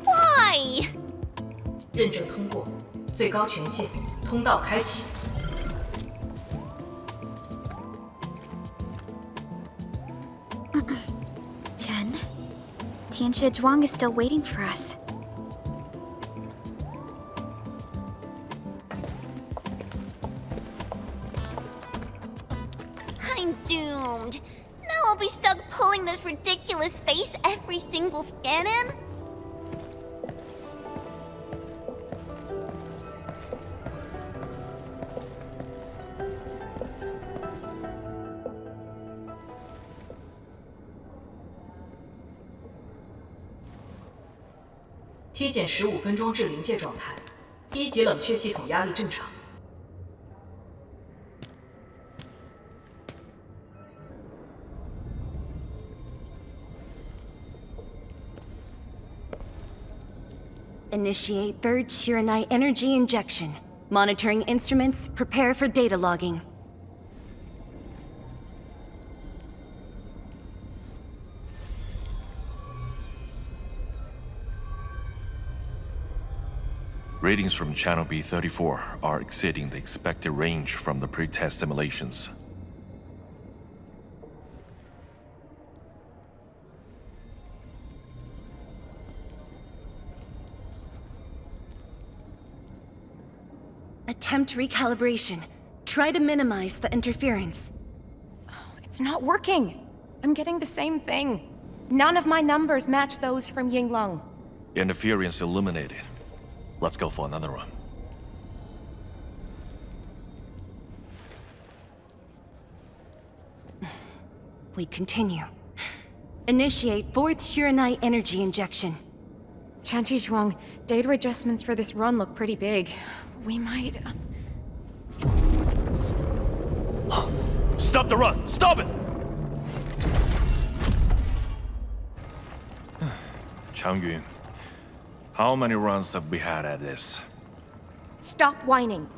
Why? 认证通过，最高权限，通道开启。 Chen, Tianshi Zhuang is still waiting for us. I'm doomed. Now I'll be stuck pulling this ridiculous face every single scan-in? T 减15分钟至临界状态，1级冷却系统压力正常。 Initiate third Sheer-Knight energy injection. Monitoring instruments, prepare for data logging. Readings from channel B34 are exceeding the expected range from the pre-test simulations. Attempt recalibration. Try to minimize the interference. It's not working. I'm getting the same thing. None of my numbers match those from Yinglong. Interference eliminated. Let's go for another run. We continue. Initiate 4th Shiranite energy injection. Chanchi's wrong. Data adjustments for this run look pretty big. We might... Stop the run! Stop it! Qianyu, how many runs have we had at this? Stop whining.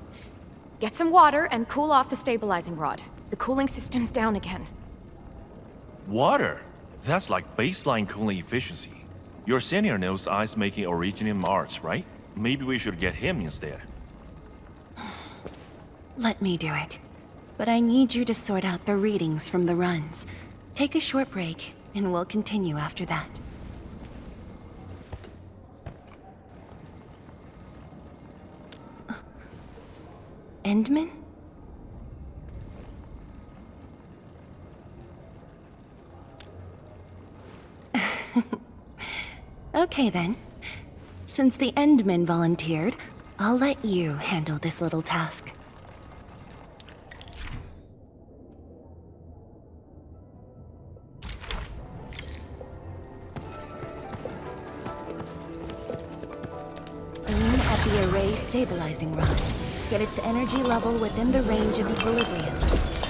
Get some water and cool off the stabilizing rod. The cooling system's down again. Water? That's like baseline cooling efficiency. Your senior knows ice-making originated in Mars, right? Maybe we should get him instead. Let me do it. But I need you to sort out the readings from the runs. Take a short break, and we'll continue after that. Endman? Okay then. Since the Endman volunteered, I'll let you handle this little task. Aim at the array stabilizing rod. Get its energy level within the range of equilibrium.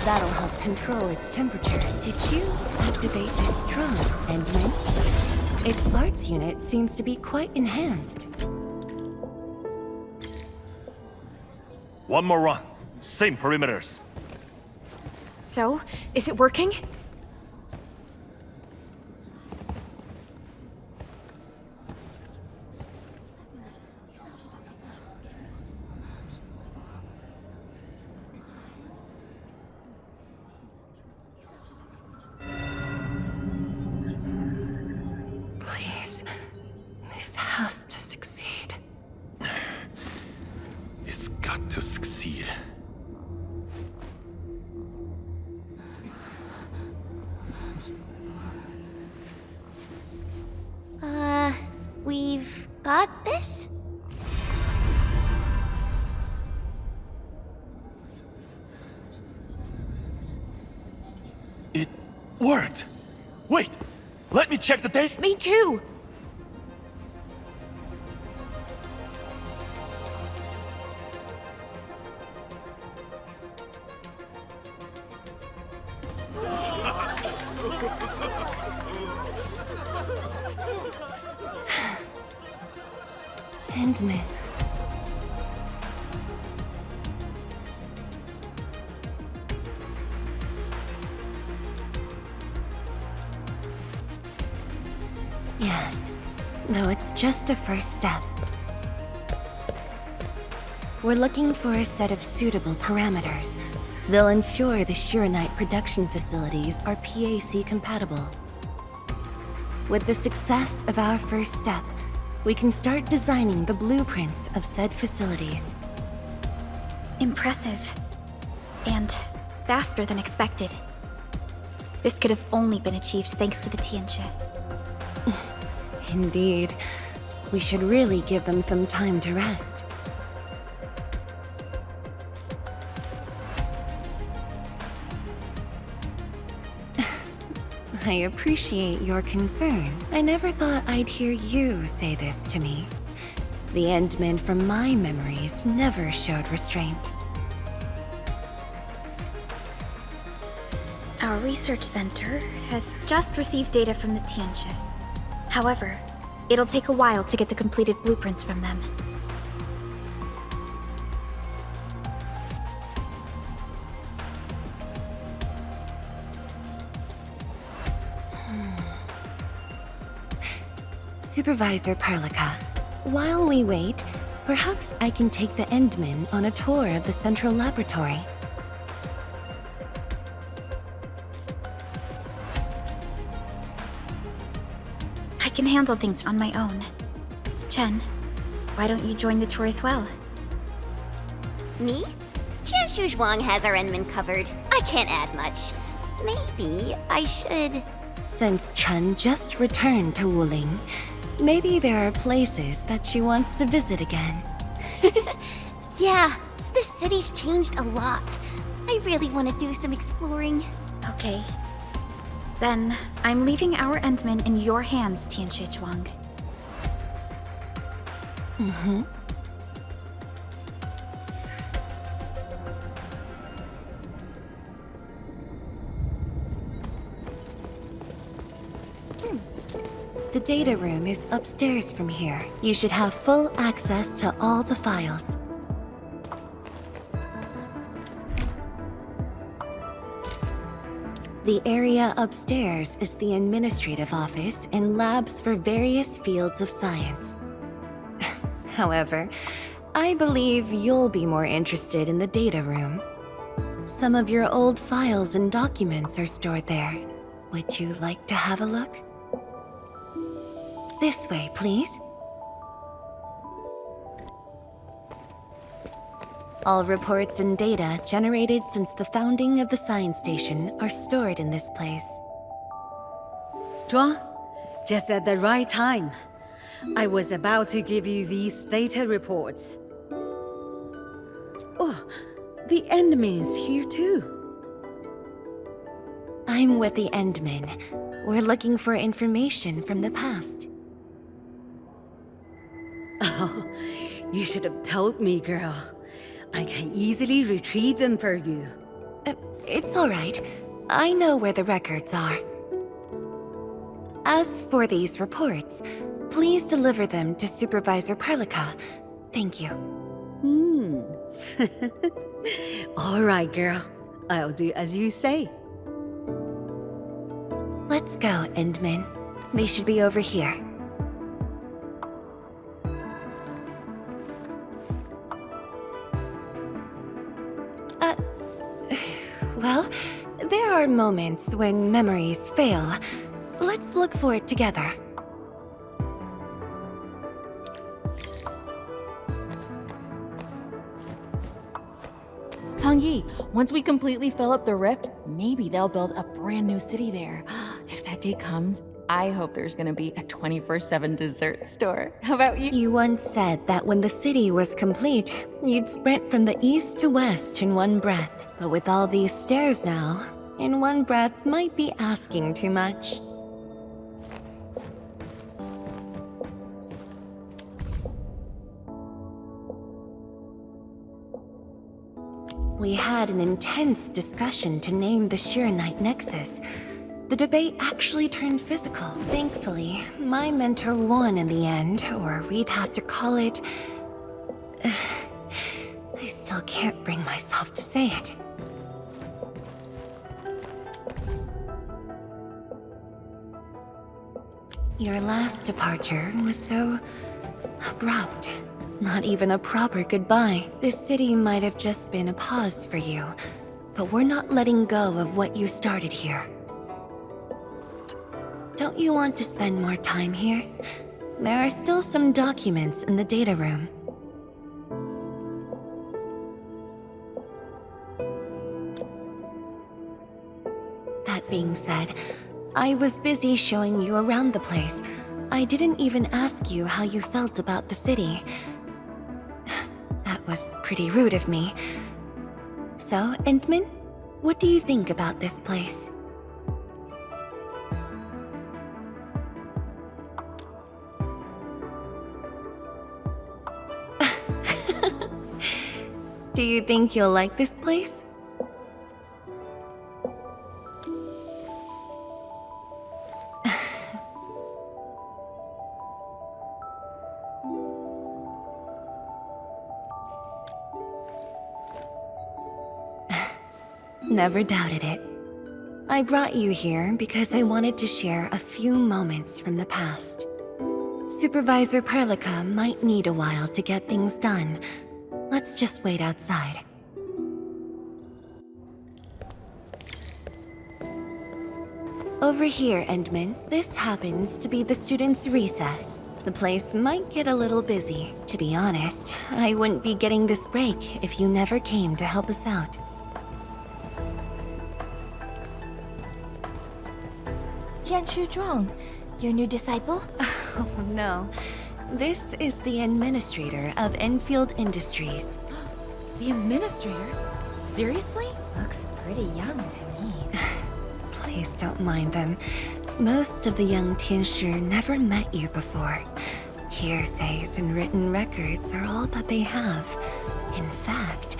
That'll help control its temperature. Did you activate this drum, Endman? Its parts unit seems to be quite enhanced. One more run. Same perimeters. So, is it working? Please, this has to succeed. It's got to succeed. We've got this? It worked! Wait! Let me check the date! Me too! Endman. Yes, though it's just a first step. We're looking for a set of suitable parameters. They'll ensure the Shiranite production facilities are PAC compatible. With the success of our first step, we can start designing the blueprints of said facilities. Impressive. And faster than expected. This could have only been achieved thanks to the Tianchi. Indeed. We should really give them some time to rest. I appreciate your concern. I never thought I'd hear you say this to me. The Endmen from my memories never showed restraint. Our research center has just received data from the Tianchi. However, it'll take a while to get the completed blueprints from them. Supervisor Perlica, while we wait, Perhaps I can take the Endmen on a tour of the central laboratory. I can handle things on my own. Chen, why don't you join the tour as well? Me? Qianyu Zhuang has our Endman covered. I can't add much. Maybe I should... Since Chen just returned to Wuling, maybe there are places that she wants to visit again. Yeah, this city's changed a lot. I really want to do some exploring. Okay. Then, I'm leaving our Endman in your hands, Qianyu Zhuang. Mm-hmm. The data room is upstairs from here. You should have full access to all the files. The area upstairs is the administrative office and labs for various fields of science. However, I believe you'll be more interested in the data room. Some of your old files and documents are stored there. Would you like to have a look? This way, please. All reports and data generated since the founding of the science station are stored in this place. Zhuang, just at the right time. I was about to give you these data reports. Oh, the Endman's here too. I'm with the Endmen. We're looking for information from the past. Oh, you should have told me, girl. I can easily retrieve them for you. It's all right. I know where the records are. As for these reports, please deliver them to Supervisor Perlica. Thank you. All right, girl. I'll do as you say. Let's go, Endman. They should be over here. Well, there are moments when memories fail. Let's look for it together. Kang-yi, once we completely fill up the rift, maybe they'll build a brand new city there. If that day comes, I hope there's gonna be a 24/7 dessert store. How about you? You once said that when the city was complete, you'd sprint from the east to west in one breath. But with all these stairs now, in one breath might be asking too much. We had an intense discussion to name the Shiranite Nexus. The debate actually turned physical. Thankfully, my mentor won in the end, or we'd have to call it... I still can't bring myself to say it. Your last departure was so... abrupt. Not even a proper goodbye. This city might have just been a pause for you, but we're not letting go of what you started here. Don't you want to spend more time here? There are still some documents in the data room. That being said, I was busy showing you around the place. I didn't even ask you how you felt about the city. That was pretty rude of me. So, Endman, what do you think about this place? Do you think you'll like this place? Never doubted it. I brought you here because I wanted to share a few moments from the past. Supervisor Perlica might need a while to get things done. Let's just wait outside. Over here, Endman. This happens to be the students' recess. The place might get a little busy. To be honest, I wouldn't be getting this break if you never came to help us out. Tianshu Zhuang, your new disciple? Oh no. This is the administrator of Endfield Industries. The administrator? Seriously? Looks pretty young to me. Please don't mind them. Most of the young Tianshi never met you before. Hearsays and written records are all that they have. In fact,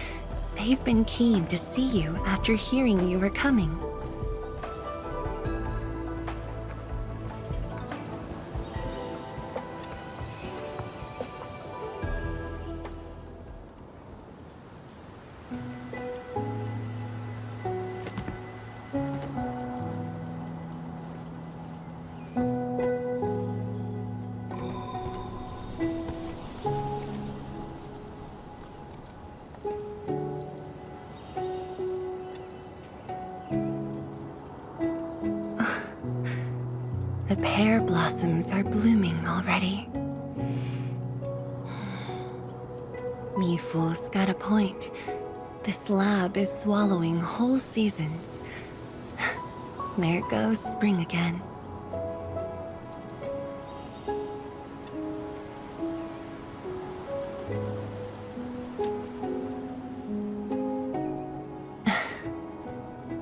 they've been keen to see you after hearing you were coming. The pear blossoms are blooming already. Mifu's got a point. This lab is swallowing whole seasons. There goes spring again.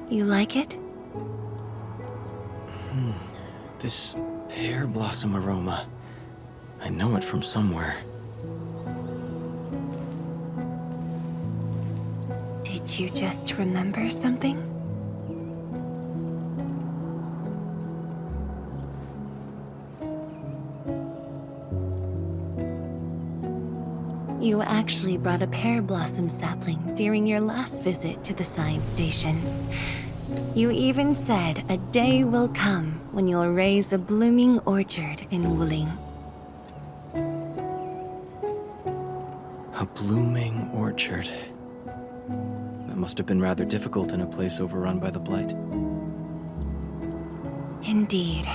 You like it? This pear blossom aroma. I know it from somewhere. Did you just remember something? You actually brought a pear blossom sapling during your last visit to the science station. You even said a day will come when you'll raise a blooming orchard in Wuling. A blooming orchard. That must have been rather difficult in a place overrun by the Blight. Indeed.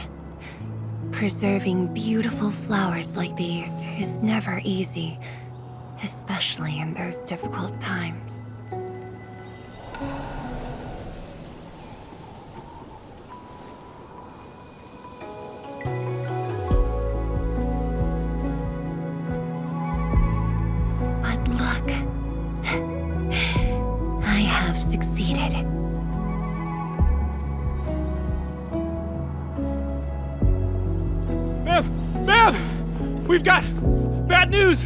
Preserving beautiful flowers like these is never easy, especially in those difficult times. But look, I have succeeded. Ma'am! We've got bad news!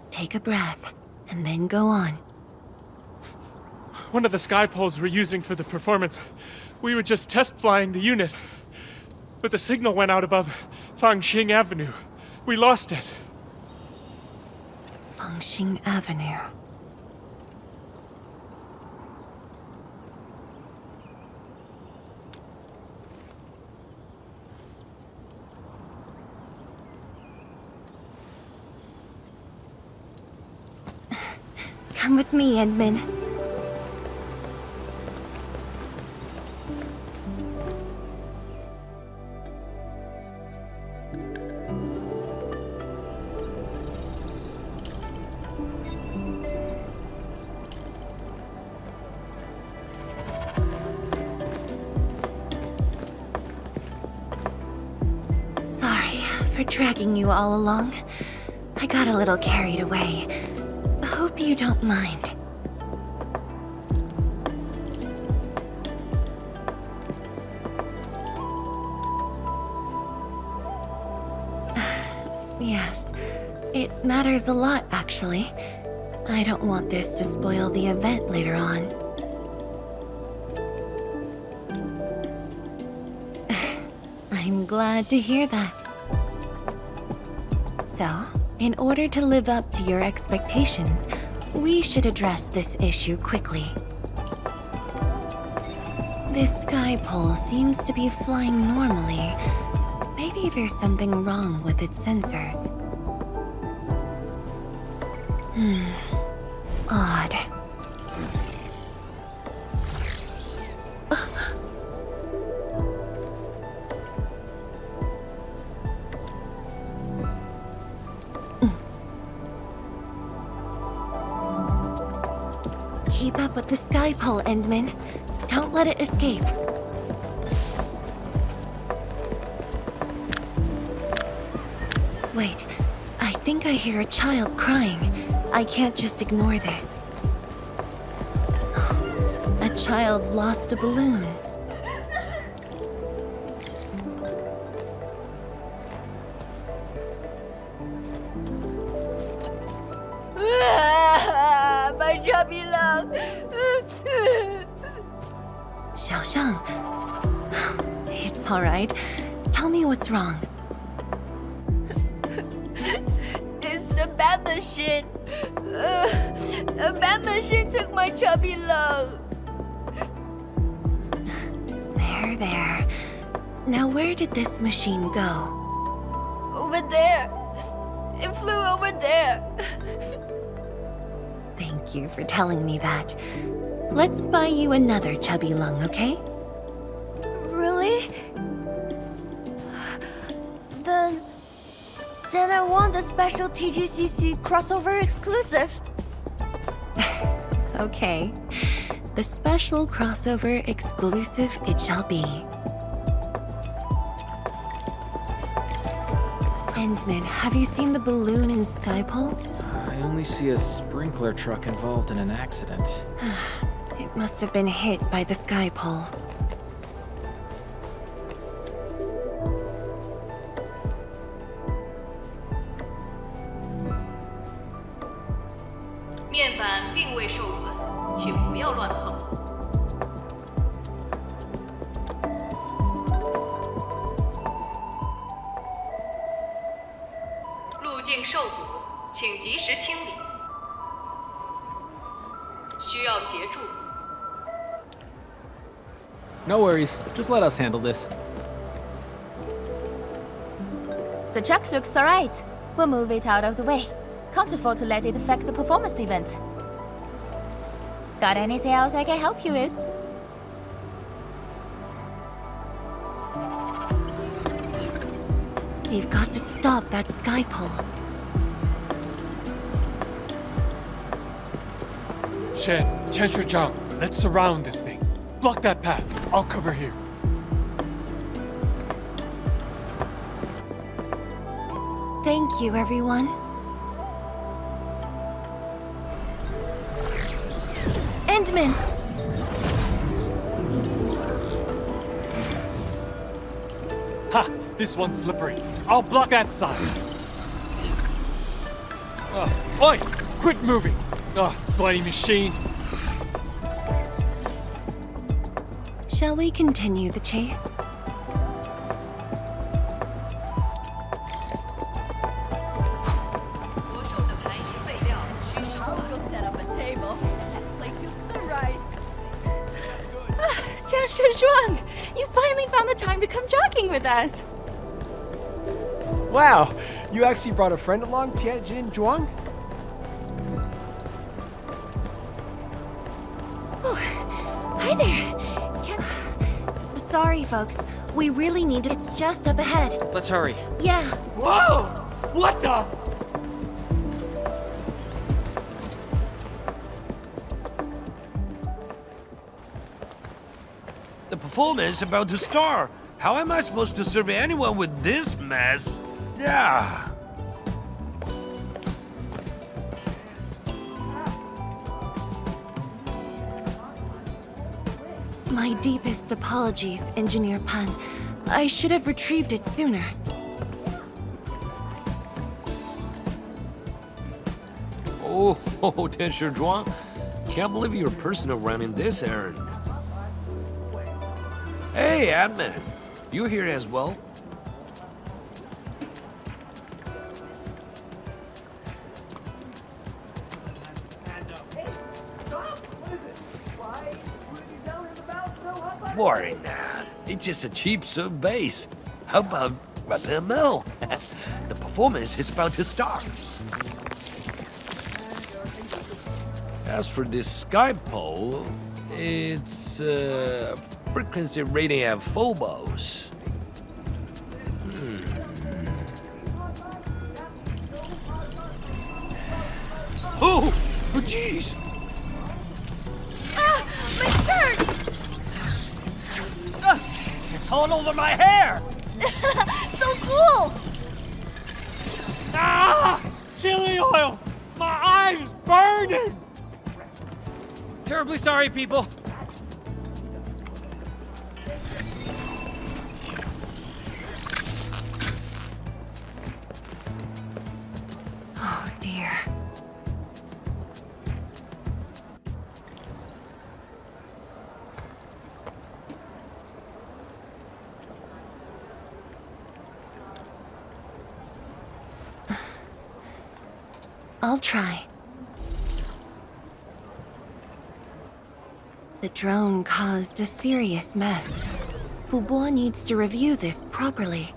Take a breath, and then go on. One of the sky poles we're using for the performance, we were just test flying the unit. But the signal went out above Fangxing Avenue. We lost it. Fangxing Avenue. Come with me, Endman. Sorry for dragging you all along. I got a little carried away. Hope you don't mind. Yes, it matters a lot, actually. I don't want this to spoil the event later on. I'm glad to hear that. So, in order to live up to your expectations, we should address this issue quickly. This sky pole seems to be flying normally. Maybe there's something wrong with its sensors. Odd. Keep up with the sky pole, Endman. Don't let it escape. Wait, I think I hear a child crying. I can't just ignore this. A child lost a balloon. My chubby love. Xiaoxiang. It's all right. Tell me what's wrong. It's the bat machine. A bat machine took my chubby love. There. Now where did this machine go? Over there. It flew over there. Thank you for telling me that. Let's buy you another chubby lung, okay? Really? Then I want the special TGCC crossover exclusive. Okay. The special crossover exclusive it shall be. Endman, have you seen the balloon in Skypole? I only see a sprinkler truck involved in an accident. It must have been hit by the Skypole. No worries, just let us handle this. The truck looks alright. We'll move it out of the way. Can't afford to let it affect the performance event. Got anything else I can help you with? We've got to stop that Skypole. Chen Zhang, let's surround this thing. Block that path. I'll cover here. Thank you, everyone. Endman! Ha! This one's slippery. I'll block that side. Oi! Quit moving! Bloody machine. Shall we continue the chase? Set up a table. Let's play till sunrise. Zhuang, you finally found the time to come jogging with us. Wow, you actually brought a friend along, Tianjin Zhuang? Oh, hi there. Sorry, folks. We really need to. It's just up ahead. Let's hurry. Yeah. Whoa! What the? The performance is about to start. How am I supposed to serve anyone with this mess? Yeah. My deepest apologies, Engineer Pan. I should have retrieved it sooner. Oh, Tensher Zhuang. Can't believe you're personal running this errand. Hey, Admin. You here as well? worry now. It's just a cheap soup base. How about rather mill? The performance is about to start. As for this sky pole, it's frequency rating at phobos. Oh, jeez! Ah, my shirt! It's all over my hair! So cool! Ah! Chili oil! My eyes burning! Terribly sorry, people. Oh dear. I'll try. The drone caused a serious mess. Fubo needs to review this properly.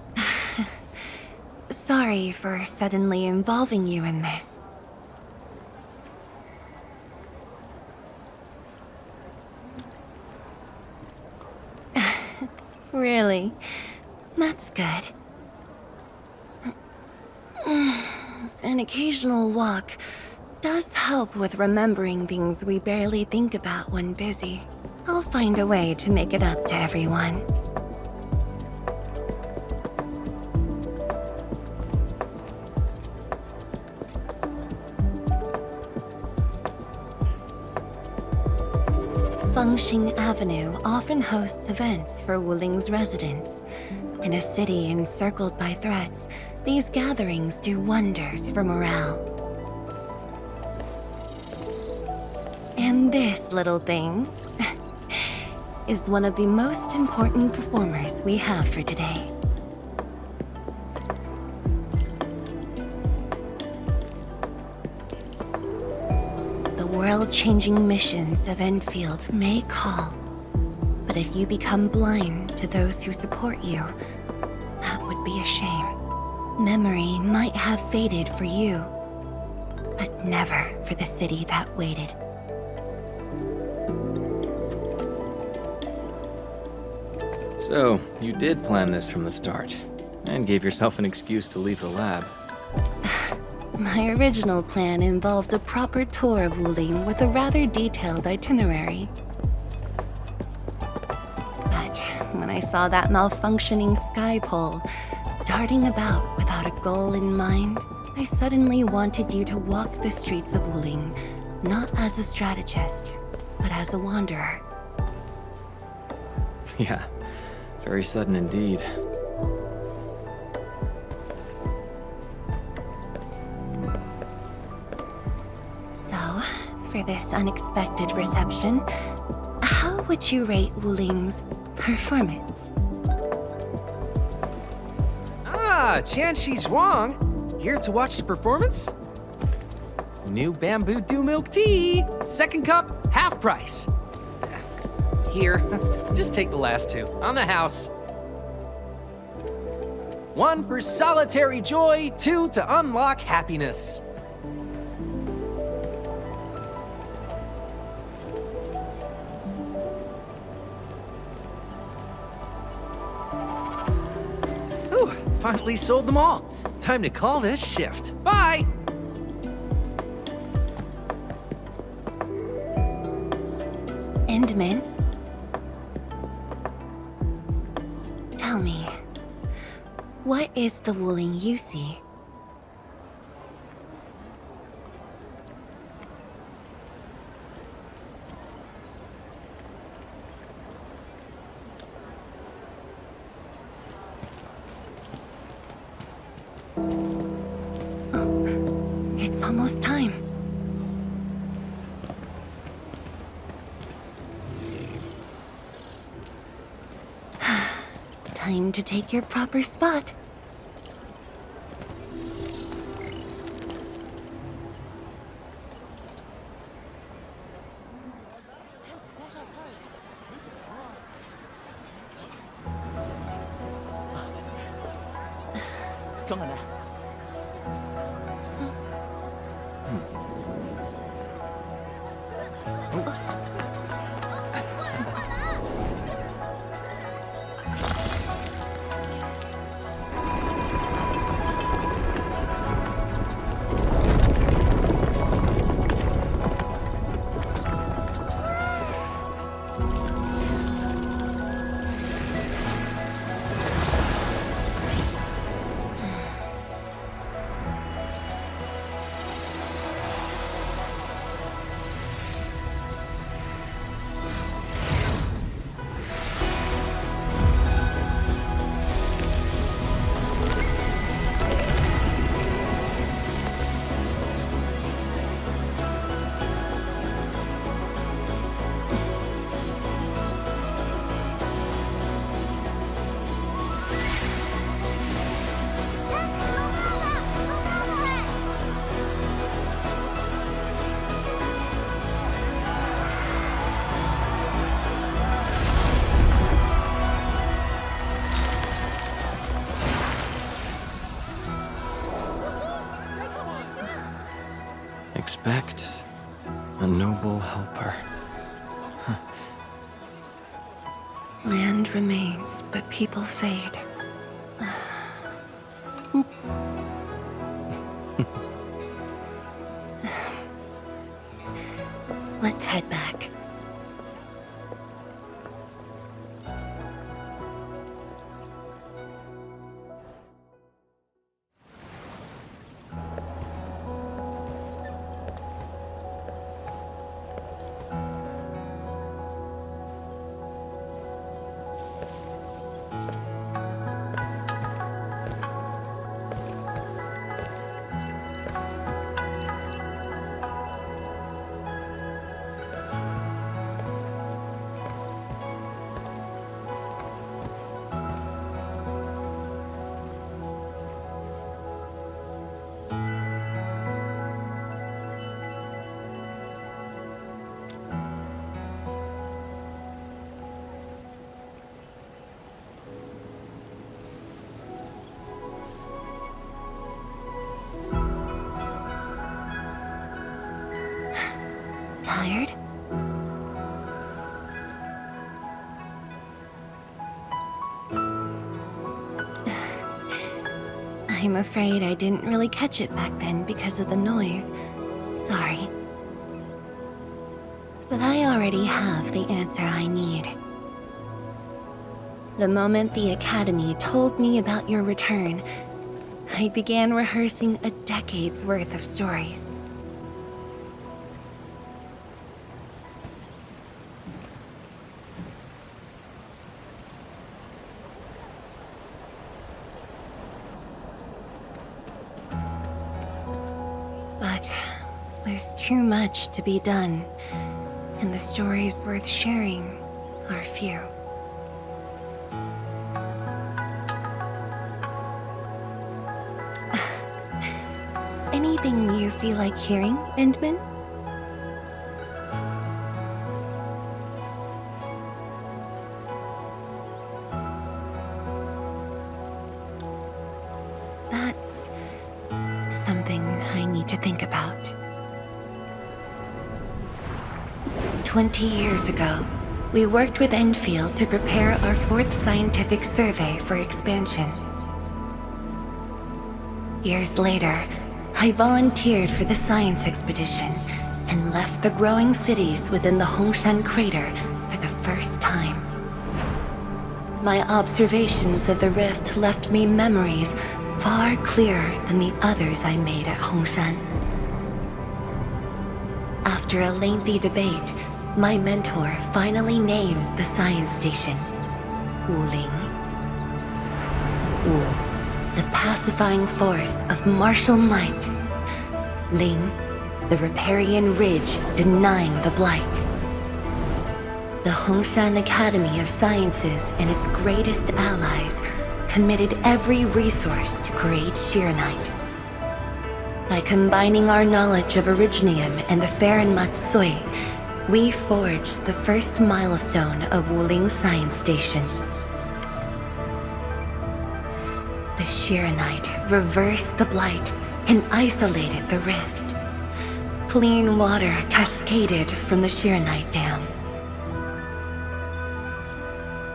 Sorry for suddenly involving you in this. Really? That's good. An occasional walk does help with remembering things we barely think about when busy. I'll find a way to make it up to everyone. Fengxing Avenue often hosts events for Wuling's residents. In a city encircled by threats, these gatherings do wonders for morale. And this little thing is one of the most important performers we have for today. The world-changing missions of Endfield may call, but if you become blind to those who support you, that would be a shame. Memory might have faded for you, but never for the city that waited. So, you did plan this from the start, and gave yourself an excuse to leave the lab. My original plan involved a proper tour of Wuling with a rather detailed itinerary. But when I saw that malfunctioning sky pole darting about without a goal in mind, I suddenly wanted you to walk the streets of Wuling, not as a strategist, but as a wanderer. Yeah, very sudden indeed. So, for this unexpected reception, how would you rate Wuling's performance? Ah, Qianyu Wang. Here to watch the performance? New bamboo dew milk tea. Second cup, half price. Here, just take the last two. On the house. 1 for solitary joy, 2 to unlock happiness. Ooh, finally sold them all. Time to call this shift. Bye! Endman? Tell me, what is the Wuling you see? Oh, it's almost time. Time to take your proper spot. 当然了。Expect a noble helper. Land remains, but people fade. Let's head back. Tired? I'm afraid I didn't really catch it back then because of the noise. Sorry. But I already have the answer I need. The moment the Academy told me about your return, I began rehearsing a decade's worth of stories. But there's too much to be done, and the stories worth sharing are few. Anything you feel like hearing, Endman? That's something I need to think about. 20 years ago, we worked with Endfield to prepare our 4th scientific survey for expansion. Years later, I volunteered for the science expedition and left the growing cities within the Hongshan crater for the first time. My observations of the rift left me memories far clearer than the others I made at Hongshan. After a lengthy debate, my mentor finally named the science station Wuling. Wu, the pacifying force of martial might. Ling, the riparian ridge denying the blight. The Hongshan Academy of Sciences and its greatest allies committed every resource to create Shiranite. By combining our knowledge of Originium and the Farron Matsui, we forged the first milestone of Wuling Science Station. The Shiranite reversed the blight, and isolated the rift. Clean water cascaded from the Shiranite Dam.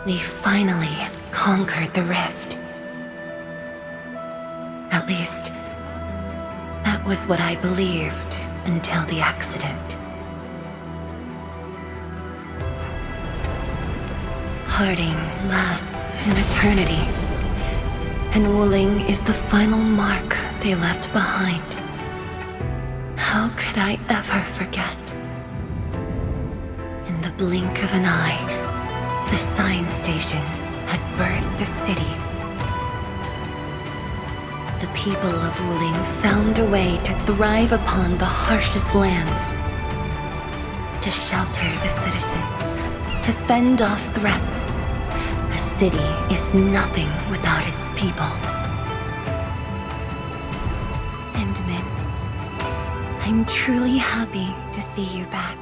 We finally conquered the rift. At least, that was what I believed until the accident. Parting lasts an eternity, and Wuling is the final mark they left behind. How could I ever forget? In the blink of an eye, the science station had birthed a city. The people of Wuling found a way to thrive upon the harshest lands, to shelter the citizens, to fend off threats. A city is nothing without its people. Endman, I'm truly happy to see you back.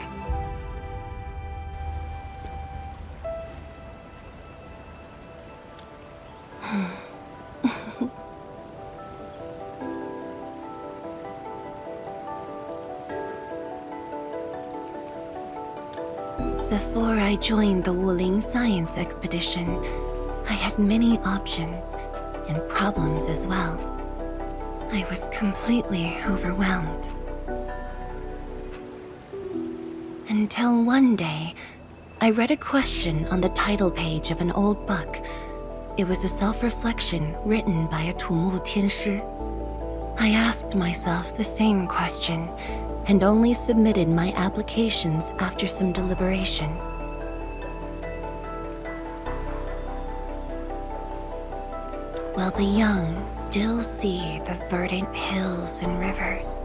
Before I joined the Wuling science expedition, I had many options, and problems as well. I was completely overwhelmed. Until one day, I read a question on the title page of an old book. It was a self-reflection written by a Tumu Tianshi. I asked myself the same question, and only submitted my applications after some deliberation. While the young still see the verdant hills and rivers.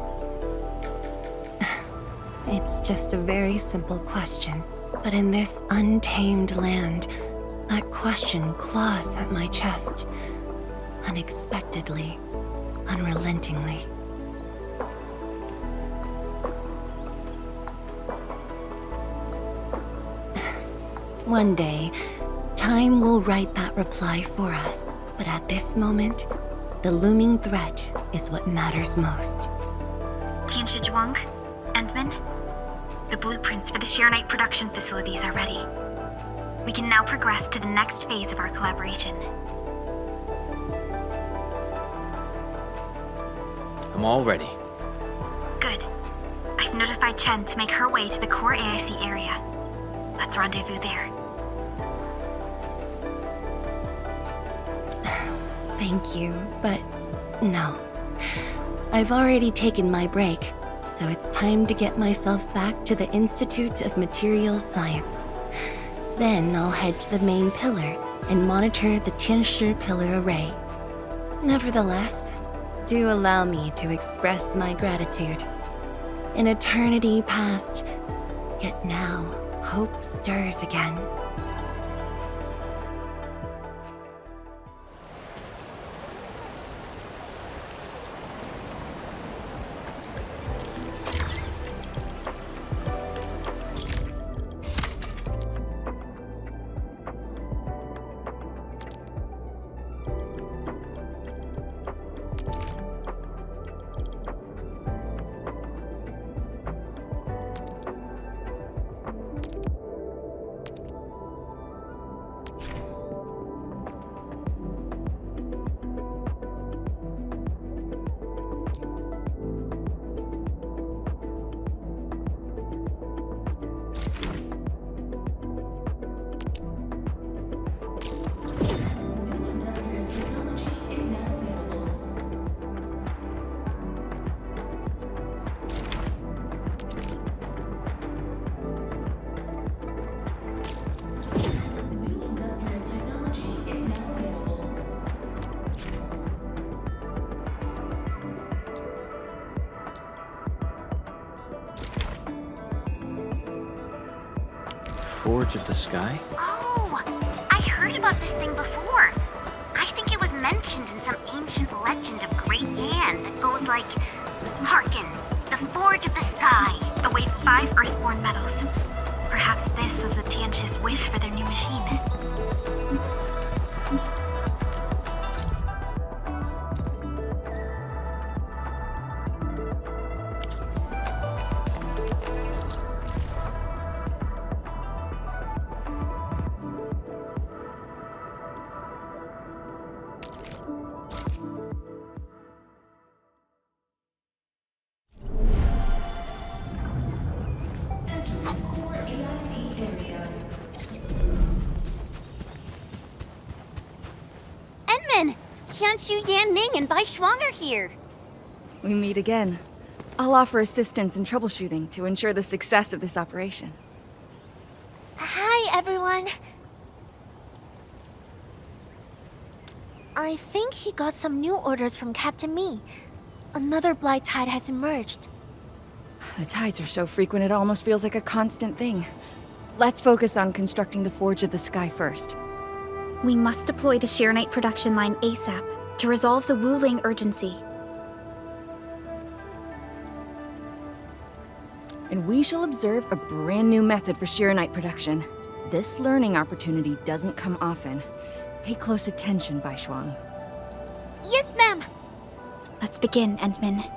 It's just a very simple question, but in this untamed land, that question claws at my chest, unexpectedly, unrelentingly. One day, time will write that reply for us. But at this moment, the looming threat is what matters most. Tianshi Zhuang, Endman, the blueprints for the Shiranite production facilities are ready. We can now progress to the next phase of our collaboration. I'm all ready. Good. I've notified Chen to make her way to the core AIC area. Let's rendezvous there. Thank you, but no. I've already taken my break, so it's time to get myself back to the Institute of Materials Science. Then I'll head to the main pillar and monitor the Tianshi pillar array. Nevertheless, do allow me to express my gratitude. An eternity past, yet now hope stirs again. Forge of the Sky? Oh, I heard about this thing before. I think it was mentioned in some ancient legend of Great Yan that goes like, "Hearken, the Forge of the Sky awaits 5 Earthborn metals. Perhaps this was the Tianshi's wish for their new machine. Qianyu, Yanning, and Bai Shuang are here. We meet again. I'll offer assistance in troubleshooting to ensure the success of this operation. Hi, everyone. I think he got some new orders from Captain Mi. Another blight tide has emerged. The tides are so frequent it almost feels like a constant thing. Let's focus on constructing the Forge of the Sky first. We must deploy the Sheernite production line ASAP to resolve the Wuling urgency. And we shall observe a brand new method for Sheernite production. This learning opportunity doesn't come often. Pay close attention, Bai Shuang. Yes, ma'am! Let's begin, Endman.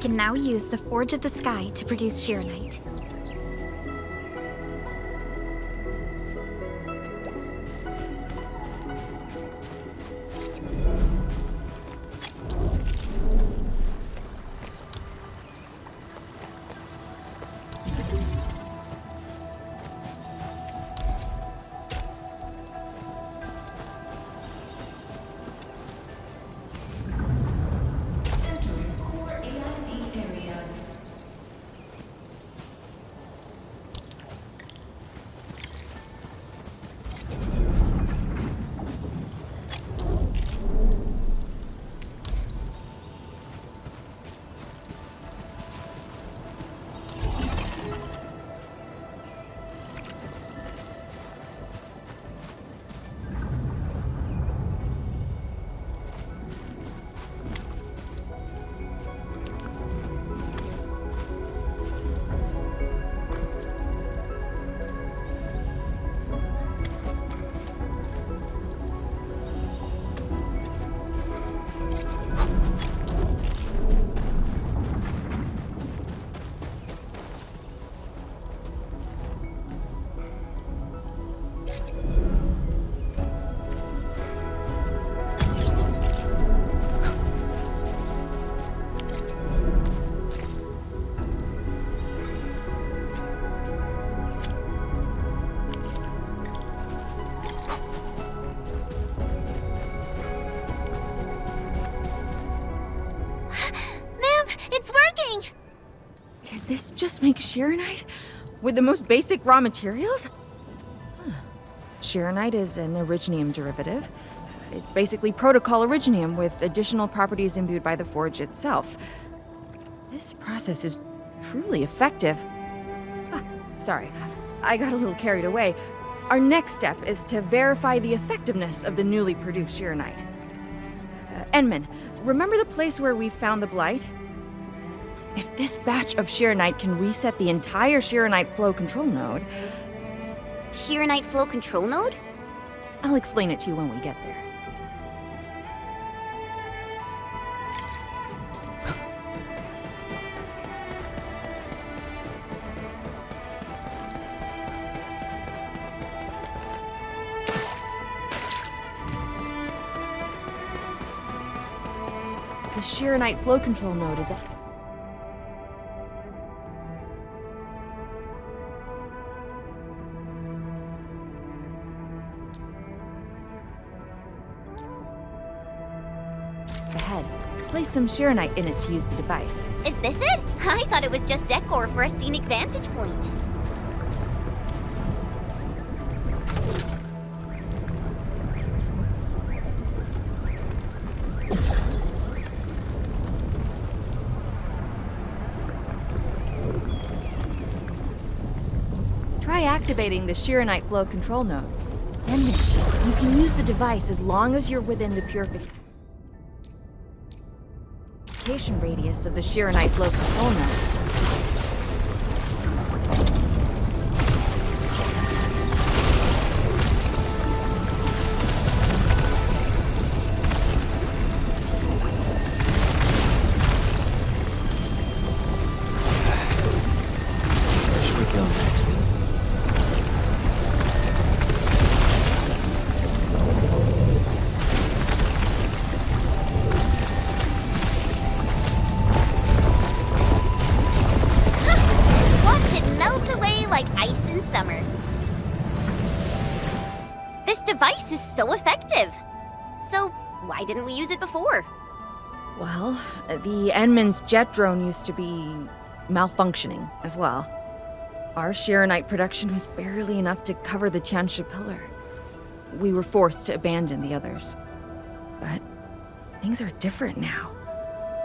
can now use the Forge of the Sky to produce Shironite. This just makes Shironite? With the most basic raw materials? Huh. Shironite is an originium derivative. It's basically protocol originium with additional properties imbued by the forge itself. This process is truly effective. Sorry, I got a little carried away. Our next step is to verify the effectiveness of the newly produced Shironite. Enman, remember the place where we found the Blight? If this batch of Shironite can reset the entire Shironite flow control node... Shironite flow control node? I'll explain it to you when we get there. The Shironite flow control node is at... ahead. Place some Shironite in it to use the device. Is this it? I thought it was just decor for a scenic vantage point. Try activating the Shironite flow control node. Then you can use the device as long as you're within the purification radius of the Shironite flow control node. So effective. So, why didn't we use it before? Well, the Enman's jet drone used to be malfunctioning as well. Our Shironite production was barely enough to cover the Tianshi pillar. We were forced to abandon the others. But things are different now.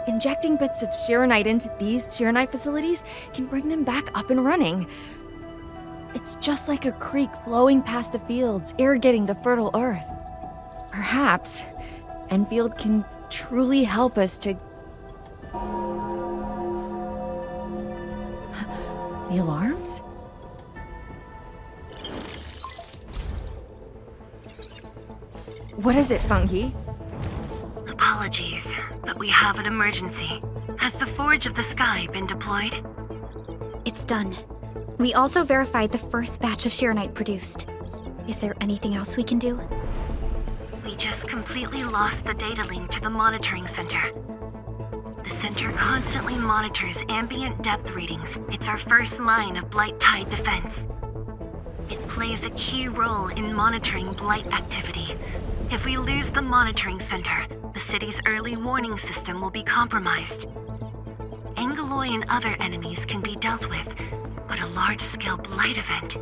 Injecting bits of Shironite into these Shironite facilities can bring them back up and running. It's just like a creek flowing past the fields, irrigating the fertile earth. Perhaps Endfield can truly help us to... The alarms? What is it, Fengyi? Apologies, but we have an emergency. Has the Forge of the Sky been deployed? It's done. We also verified the first batch of Shiranite produced. Is there anything else we can do? We just completely lost the data link to the monitoring center. The center constantly monitors ambient depth readings. It's our first line of Blight Tide defense. It plays a key role in monitoring Blight activity. If we lose the monitoring center, the city's early warning system will be compromised. Angeloi and other enemies can be dealt with, but a large-scale Blight event...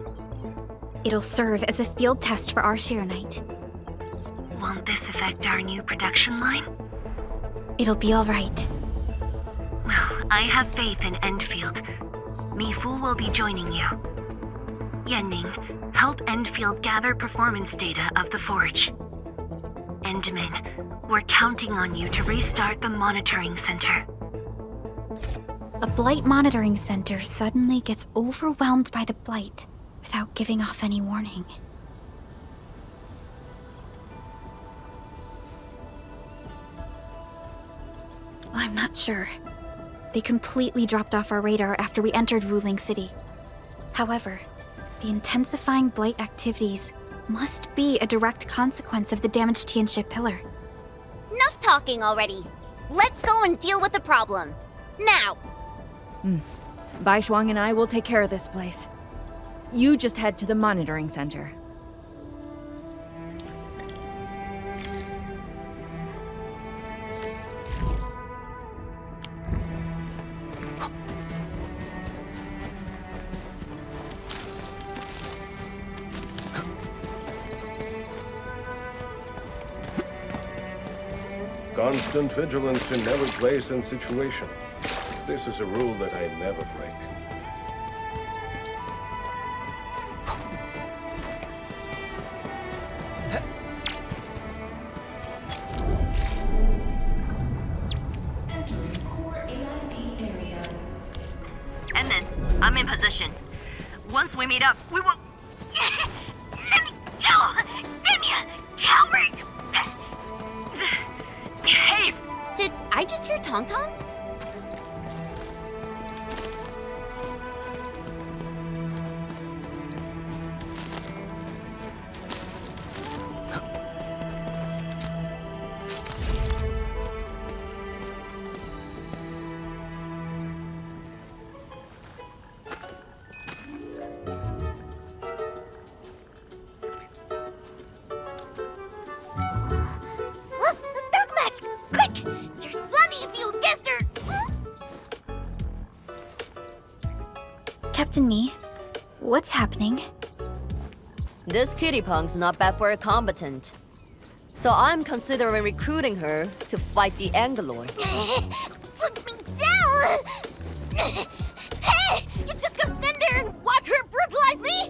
It'll serve as a field test for our Shiranite. Won't this affect our new production line? It'll be all right. Well, I have faith in Endfield. Mifu will be joining you. Yenning, help Endfield gather performance data of the Forge. Endman, we're counting on you to restart the monitoring center. A Blight monitoring center suddenly gets overwhelmed by the Blight without giving off any warning. I'm not sure. They completely dropped off our radar after we entered Wuling City. However, the intensifying Blight activities must be a direct consequence of the damaged Tianxia pillar. Enough talking already. Let's go and deal with the problem. Now! Bai Shuang and I will take care of this place. You just head to the monitoring center. Constant vigilance in every place and situation. This is a rule that I never break. Endman, I'm in position. Once we meet up, we will... Let me go! Damn you, coward! Hey! Did I just hear Tong Tong? Captain Me, what's happening? This kitty punk's not bad for a combatant. So I'm considering recruiting her to fight the Angeloi. Put me down! Hey! You just gonna stand there and watch her brutalize me?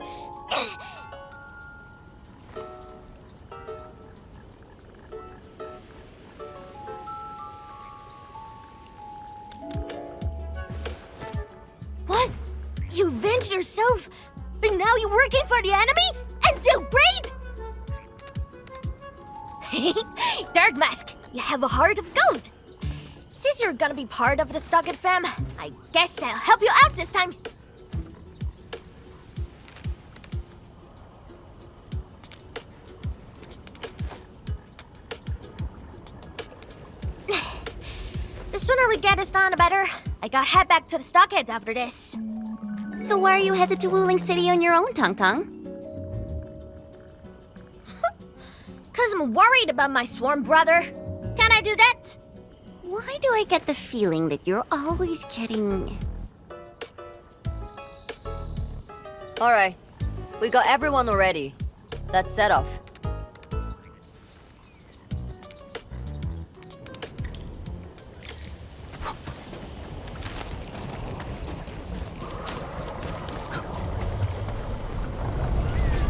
What? You avenged yourself, but now you're working for the enemy? And do great? Dark Mask, you have a heart of gold. Since you're gonna be part of the Stockade fam, I guess I'll help you out this time. The sooner we get this done, the better. I gotta head back to the Stockade after this. So why are you headed to Wuling City on your own, Tong Tong? 'Cause I'm worried about my swarm brother. Can I do that? Why do I get the feeling that you're always getting... Alright, we got everyone already. Let's set off.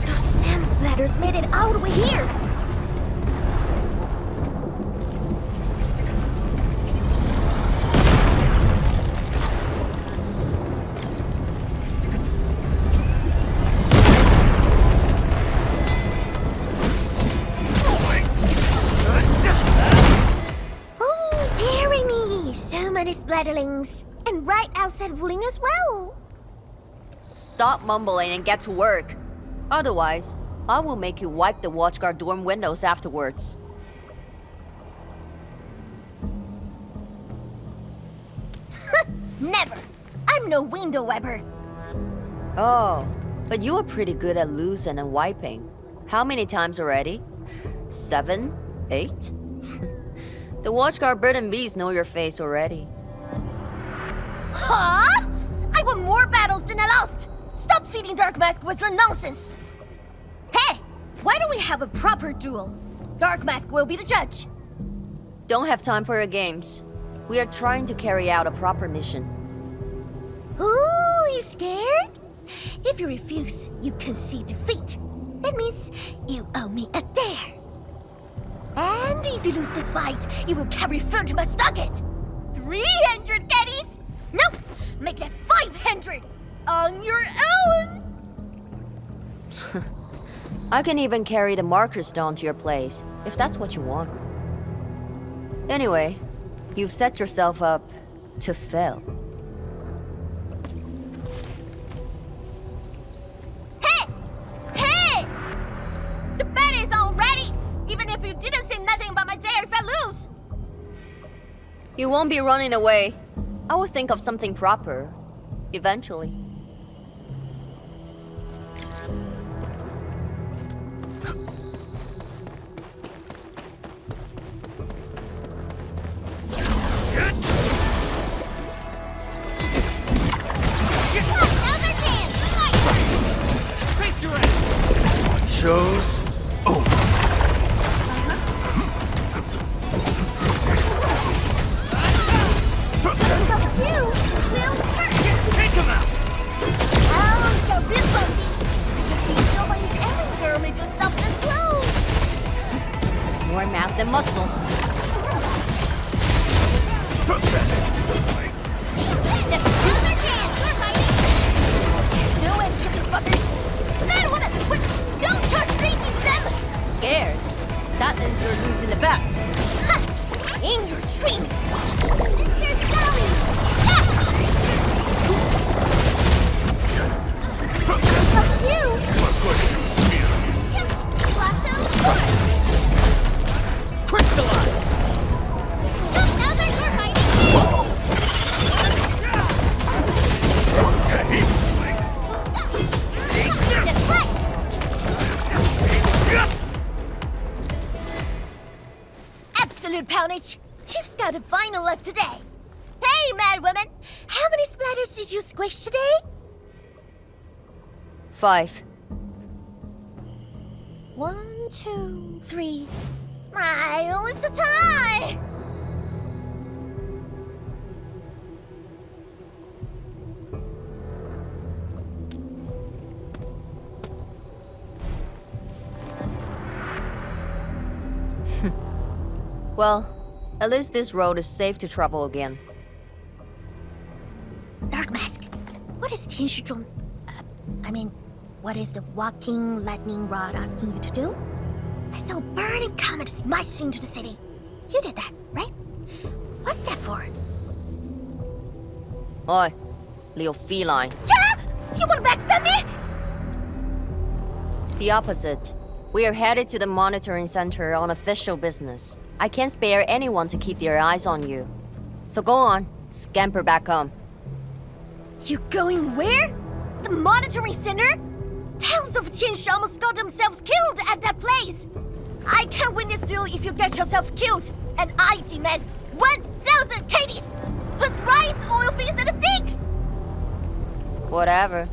Those gem splatters made it all the way here. splatterlings. And right outside Wuling as well. Stop mumbling and get to work. Otherwise, I will make you wipe the watchguard dorm windows afterwards. Never! I'm no window wiper. Oh, but you are pretty good at losing and wiping. How many times already? 7? 8? The watchguard bird and bees know your face already. Huh? I won more battles than I lost! Stop feeding Dark Mask with your nonsense! Hey! Why don't we have a proper duel? Dark Mask will be the judge. Don't have time for your games. We are trying to carry out a proper mission. Ooh, you scared? If you refuse, you concede defeat. That means you owe me a dare. And if you lose this fight, you will carry food to my socket. 300 caddies? Nope! Make that 500! On your own! I can even carry the marker stone to your place, if that's what you want. Anyway, you've set yourself up to fail. Hey! Hey! The bet is all ready! Even if you didn't say nothing about my dare if I lose! You won't be running away. I will think of something proper, eventually. Show's over. Take him out! Oh, you're real bumpy. I can see nobody's ever girl made yourself this close. More mouth than muscle. No end to these fuckers. Man, woman, don't start freaking them! Scared? That means you're losing the bet. In your dreams! Here's Sally! Up to you! Blossom! Crystallize! Now that you're hiding Absolute poundage! Chief's got a final left today. Hey, mad woman! How many splatters did you squish today? 5. 1, 2, 3. I only so tie! Well, at least this road is safe to travel again. Dark Mask, what is Tiến Zhuang? What is the walking lightning rod asking you to do? I saw a burning comet smash into the city. You did that, right? What's that for? Oi, little feline. Yeah! You wanna backstab me? The opposite. We are headed to the monitoring center on official business. I can't spare anyone to keep their eyes on you. So go on, scamper back home. You going where? The monitoring center? Thousands of Tianshi almost got themselves killed at that place! I can't win this duel if you get yourself killed, and I demand 1,000 KDs! Plus rice, oil fees, and a 6! Whatever.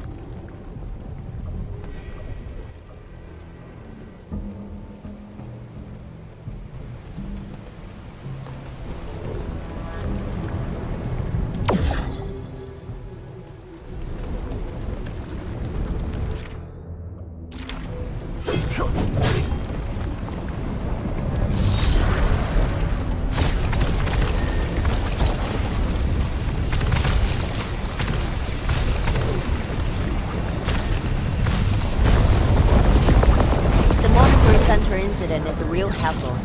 Incident is a real hassle.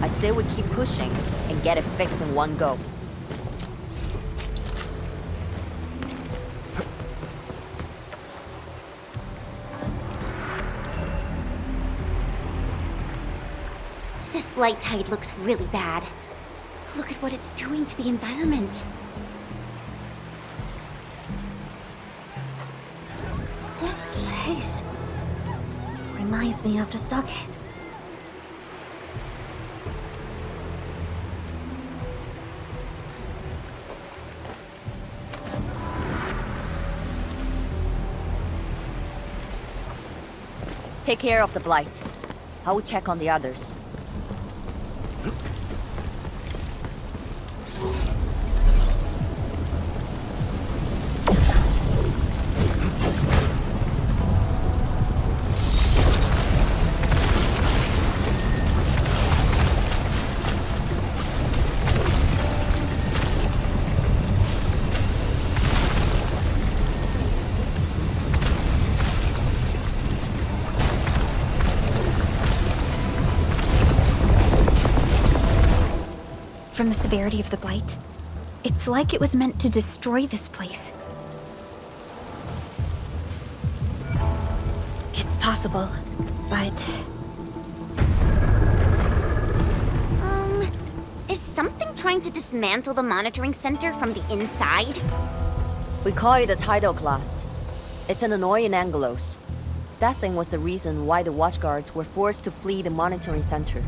I say we keep pushing and get it fixed in one go. blight tide looks really bad. Look at what it's doing to the environment. This place reminds me of the stockade. Take care of the blight. I will check on the others. From the severity of the blight, it's like it was meant to destroy this place. It's possible, but... Is something trying to dismantle the monitoring center from the inside? We call it a tidal blast. It's an annoying Angelos. That thing was the reason why the watchguards were forced to flee the monitoring center.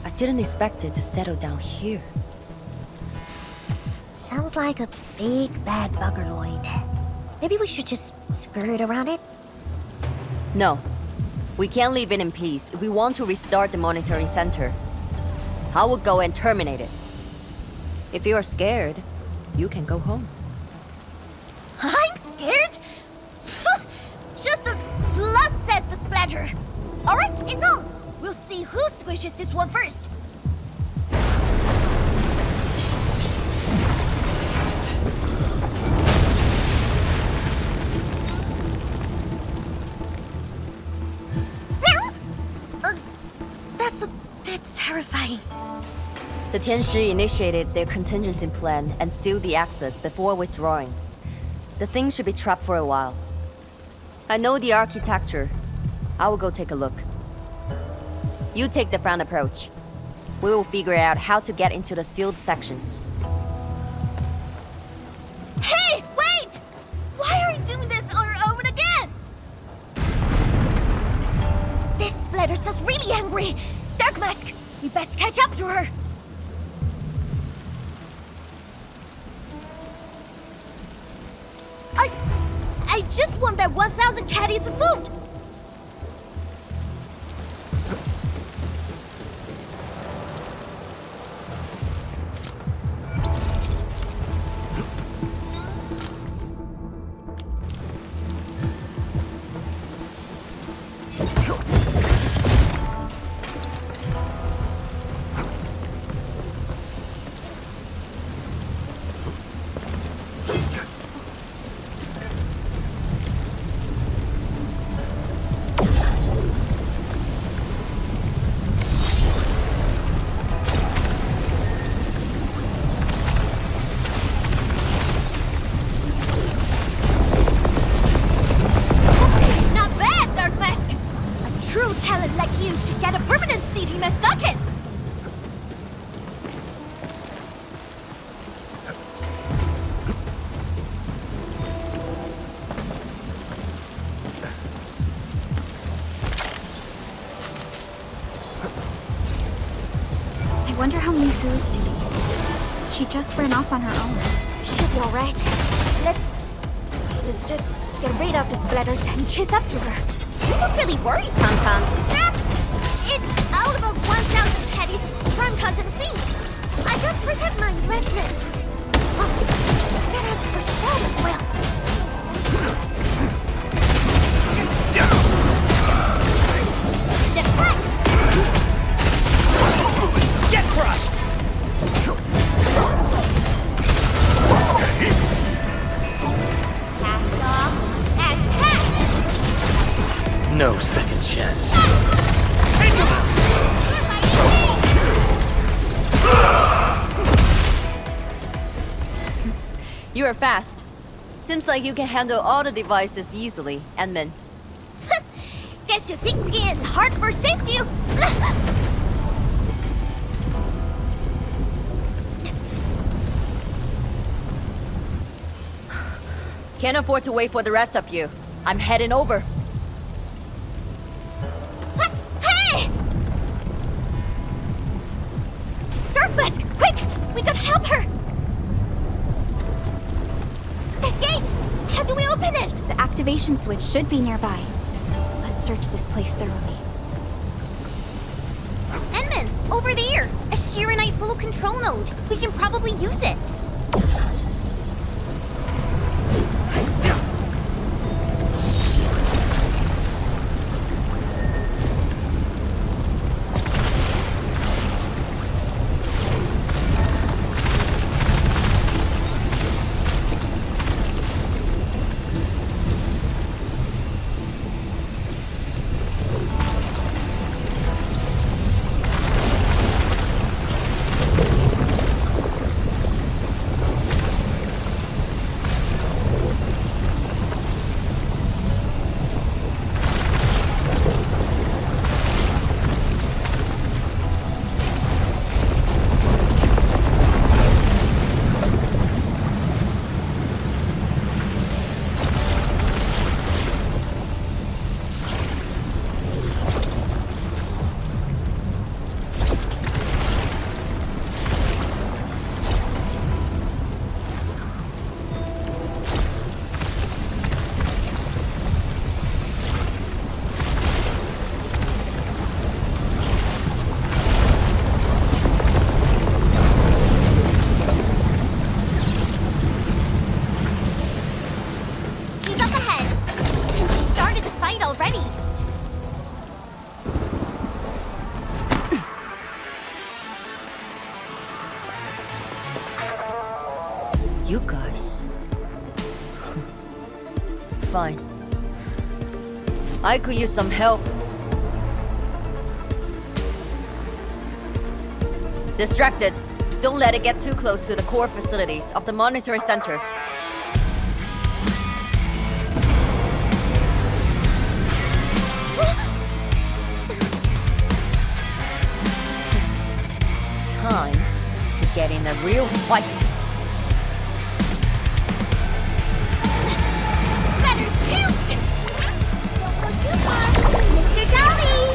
I didn't expect it to settle down here. Sounds like a big bad buggerloid. Maybe we should just skirt around it? No. We can't leave it in peace if we want to restart the monitoring center. I will go and terminate it. If you are scared, you can go home. I'm scared? Just a plus, says the splatter. Alright, it's on. We'll see who squishes this one first. That's a bit terrifying. The Tianshi initiated their contingency plan and sealed the exit before withdrawing. The thing should be trapped for a while. I know the architecture. I will go take a look. You take the front approach. We will figure out how to get into the sealed sections. Hey, wait! Why are we doing this on our own again? This splatter sounds really angry. Dark Mask, we best catch up to her. I just want that 1,000 caddies of food. I wonder how Mifu's doing. She just ran off on her own. Should be alright. Let's just get rid of the splatters and chase up to her. You look really worried, Tong Tong. It's all about 1,000 caddies, prime cousin feet. I gotta protect my investment. Oh, that has for sale as well. Deflect! Get crushed! Cast off as cast! No second chance. You are fast. Seems like you can handle all the devices easily, Edmund. Guess you think's getting hard for safety. Can't afford to wait for the rest of you. I'm heading over. Hey! Dark Mask, quick! We gotta help her! The gate! How do we open it? The activation switch should be nearby. Let's search this place thoroughly. Enman, over there! A Shiranite flow control node. We can probably use it. You guys. Fine. I could use some help. Distracted. Don't let it get too close to the core facilities of the monitoring center. Time to get in a real fight. Mr. Dolly!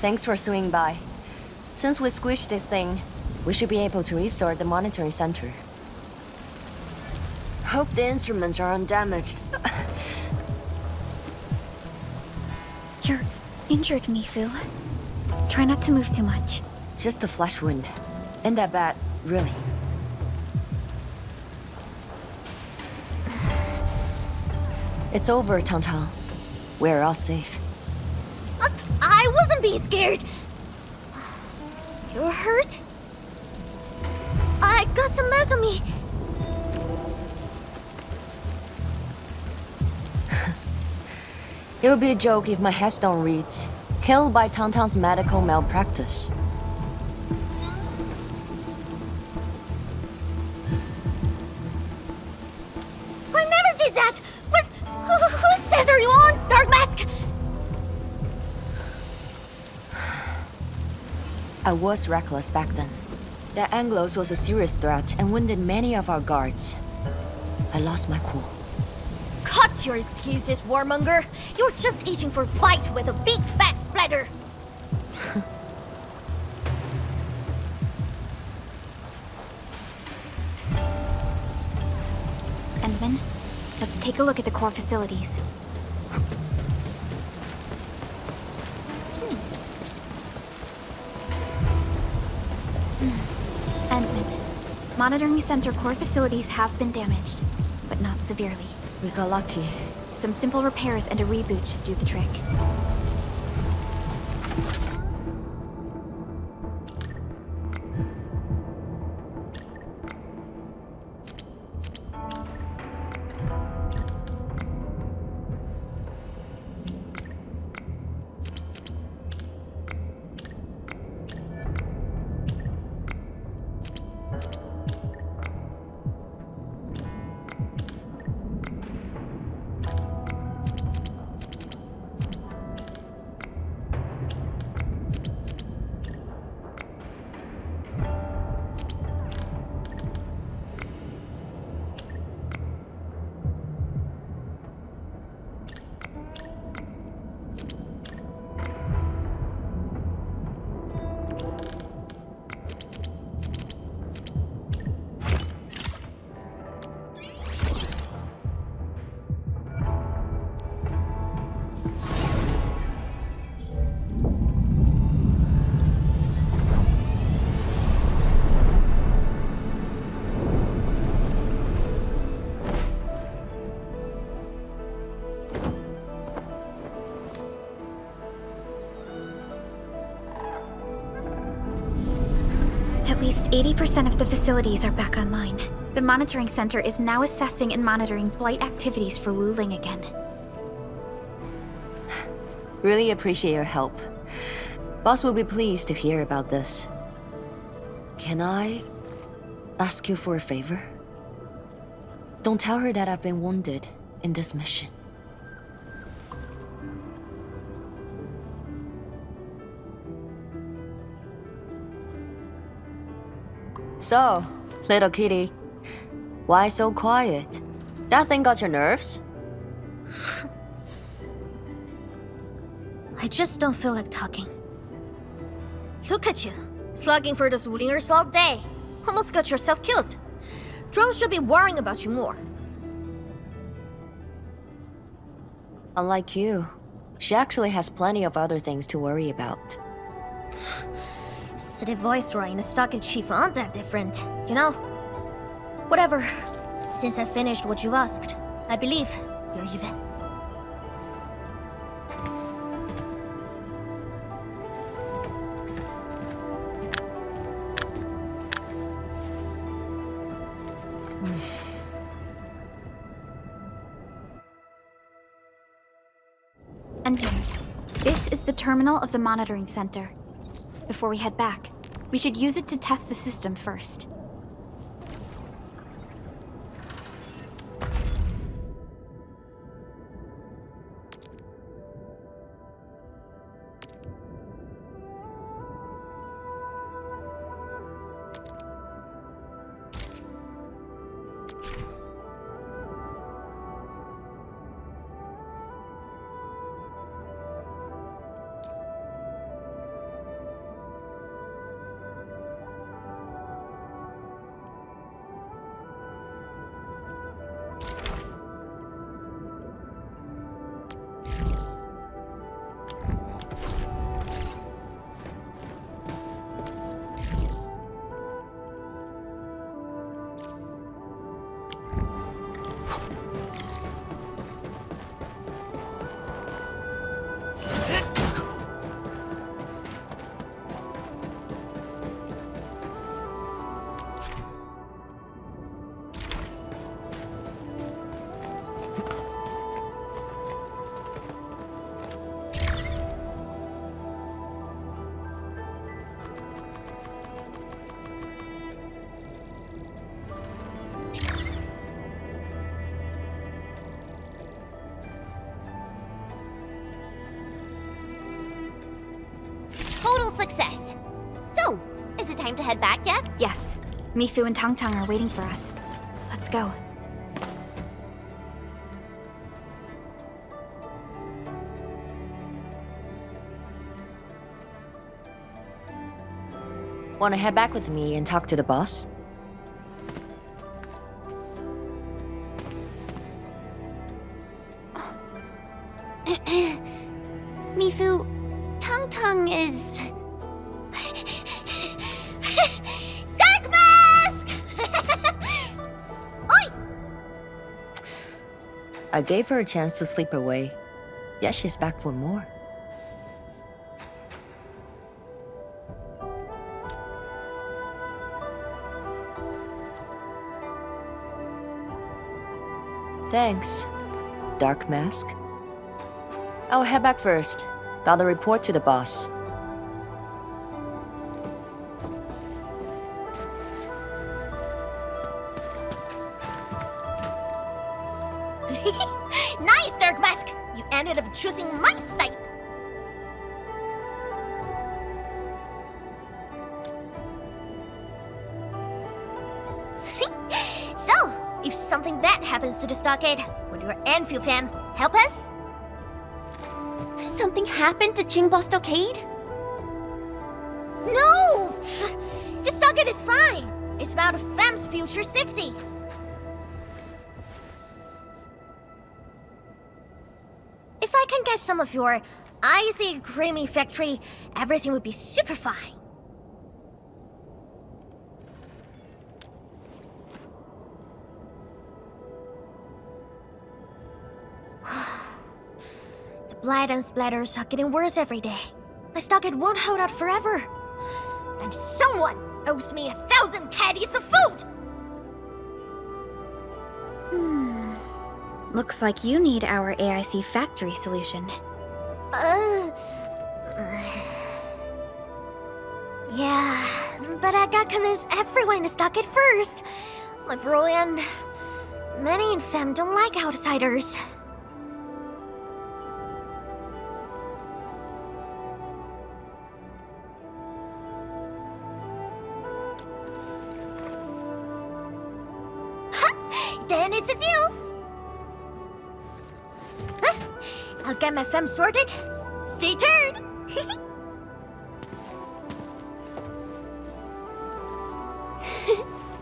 Thanks for swinging by. Since we squished this thing, we should be able to restore the monitoring center. Hope the instruments are undamaged. You're injured, Mifu. Try not to move too much. Just a flesh wound. Ain't that bad, really. It's over, Tang. We're all safe. I wasn't being scared. You're hurt? I got some meds on me. It would be a joke if my headstone reads, "Killed by Tauntaun's medical malpractice." I never did that! But whose says are you on, Dark Mask? I was reckless back then. The Anglos was a serious threat and wounded many of our guards. I lost my cool. Cut your excuses, warmonger. You're just itching for a fight with a big bad splatter. Endman, let's take a look at the core facilities. Endman, monitoring center core facilities have been damaged, but not severely. We got lucky. Some simple repairs and a reboot should do the trick. At least 80% of the facilities are back online. The monitoring center is now assessing and monitoring blight activities for Wuling again. Really appreciate your help. Boss will be pleased to hear about this. Can I ask you for a favor? Don't tell her that I've been wounded in this mission. So, little kitty, why so quiet? That thing got your nerves? I just don't feel like talking. Look at you, slugging for those Wulingers all day. Almost got yourself killed. Drones should be worrying about you more. Unlike you, she actually has plenty of other things to worry about. City Viceroy and a stockade chief aren't that different, you know? Whatever. Since I finished what you asked, I believe you're even. And this is the terminal of the monitoring center. Before we head back, we should use it to test the system first. total success. So, is it time to head back yet? Yes. Mifu and Tangtang are waiting for us. Let's go. Wanna head back with me and talk to the boss? Mifu, Tangtang is... Dark Mask! Oi! I gave her a chance to sleep away. Yet she's back for more. Thanks, Dark Mask. I'll head back first. Gotta report to the boss. Nice, Dark Mask! You ended up choosing my side! So, if something bad happens to the stockade, will your Endfield fam help us? Something happened to Qingbo Stockade? No! The stockade is fine! It's about the fam's future safety. If I can get some of your icy creamy factory, everything would be super fine. The blood and splatters are getting worse every day. My stockade won't hold out forever. And someone owes me 1,000 caddies of food! Looks like you need our AIC factory solution. Yeah, but I got convinced everyone to stock it first. My bro and many in fam don't like outsiders. Then it's a deal. I'll get my fam sorted. Stay tuned.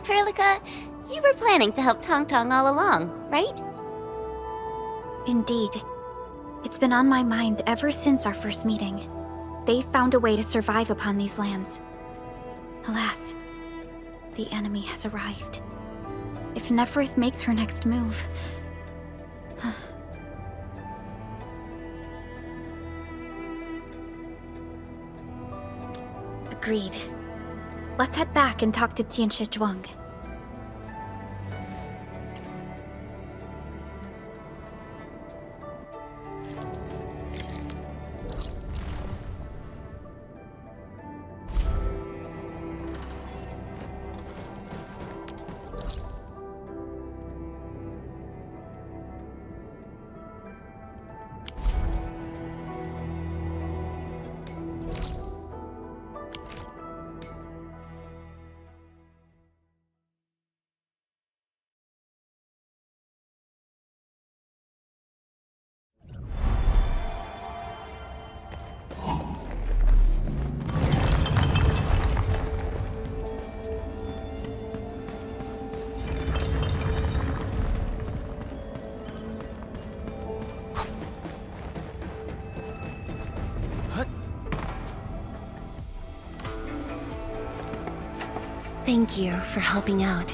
Perlica, you were planning to help Tangtang all along, right? Indeed. It's been on my mind ever since our first meeting. They found a way to survive upon these lands. Alas, the enemy has arrived. If Neferth makes her next move... Agreed. Let's head back and talk to Tian Zhuang. Thank you for helping out.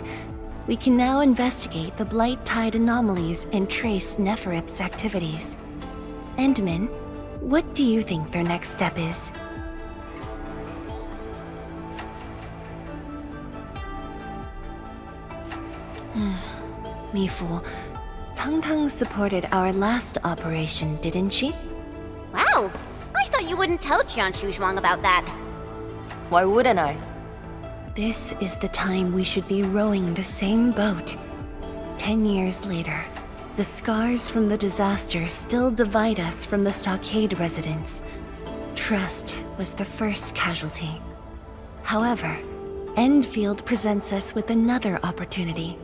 We can now investigate the Blight Tide anomalies and trace Nefereth's activities. Endman, what do you think their next step is? Mifu, Tangtang supported our last operation, didn't she? Wow! I thought you wouldn't tell Qianyu Zhuang about that. Why wouldn't I? This is the time we should be rowing the same boat. 10 years later, the scars from the disaster still divide us from the stockade residents. trust was the first casualty. However, Endfield presents us with another opportunity.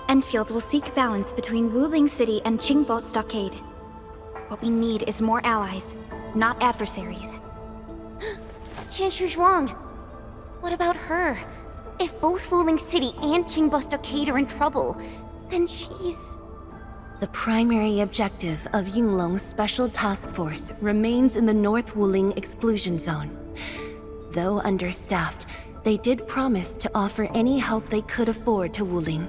Endfield will seek balance between Wuling City and Qingbo Stockade. What we need is more allies, not adversaries. Qianshu Zhuang. What about her? If both Wuling City and Qingbo Stockade are in trouble, then she's... The primary objective of Yinglong's Special Task Force remains in the North Wuling Exclusion Zone. Though understaffed, they did promise to offer any help they could afford to Wuling.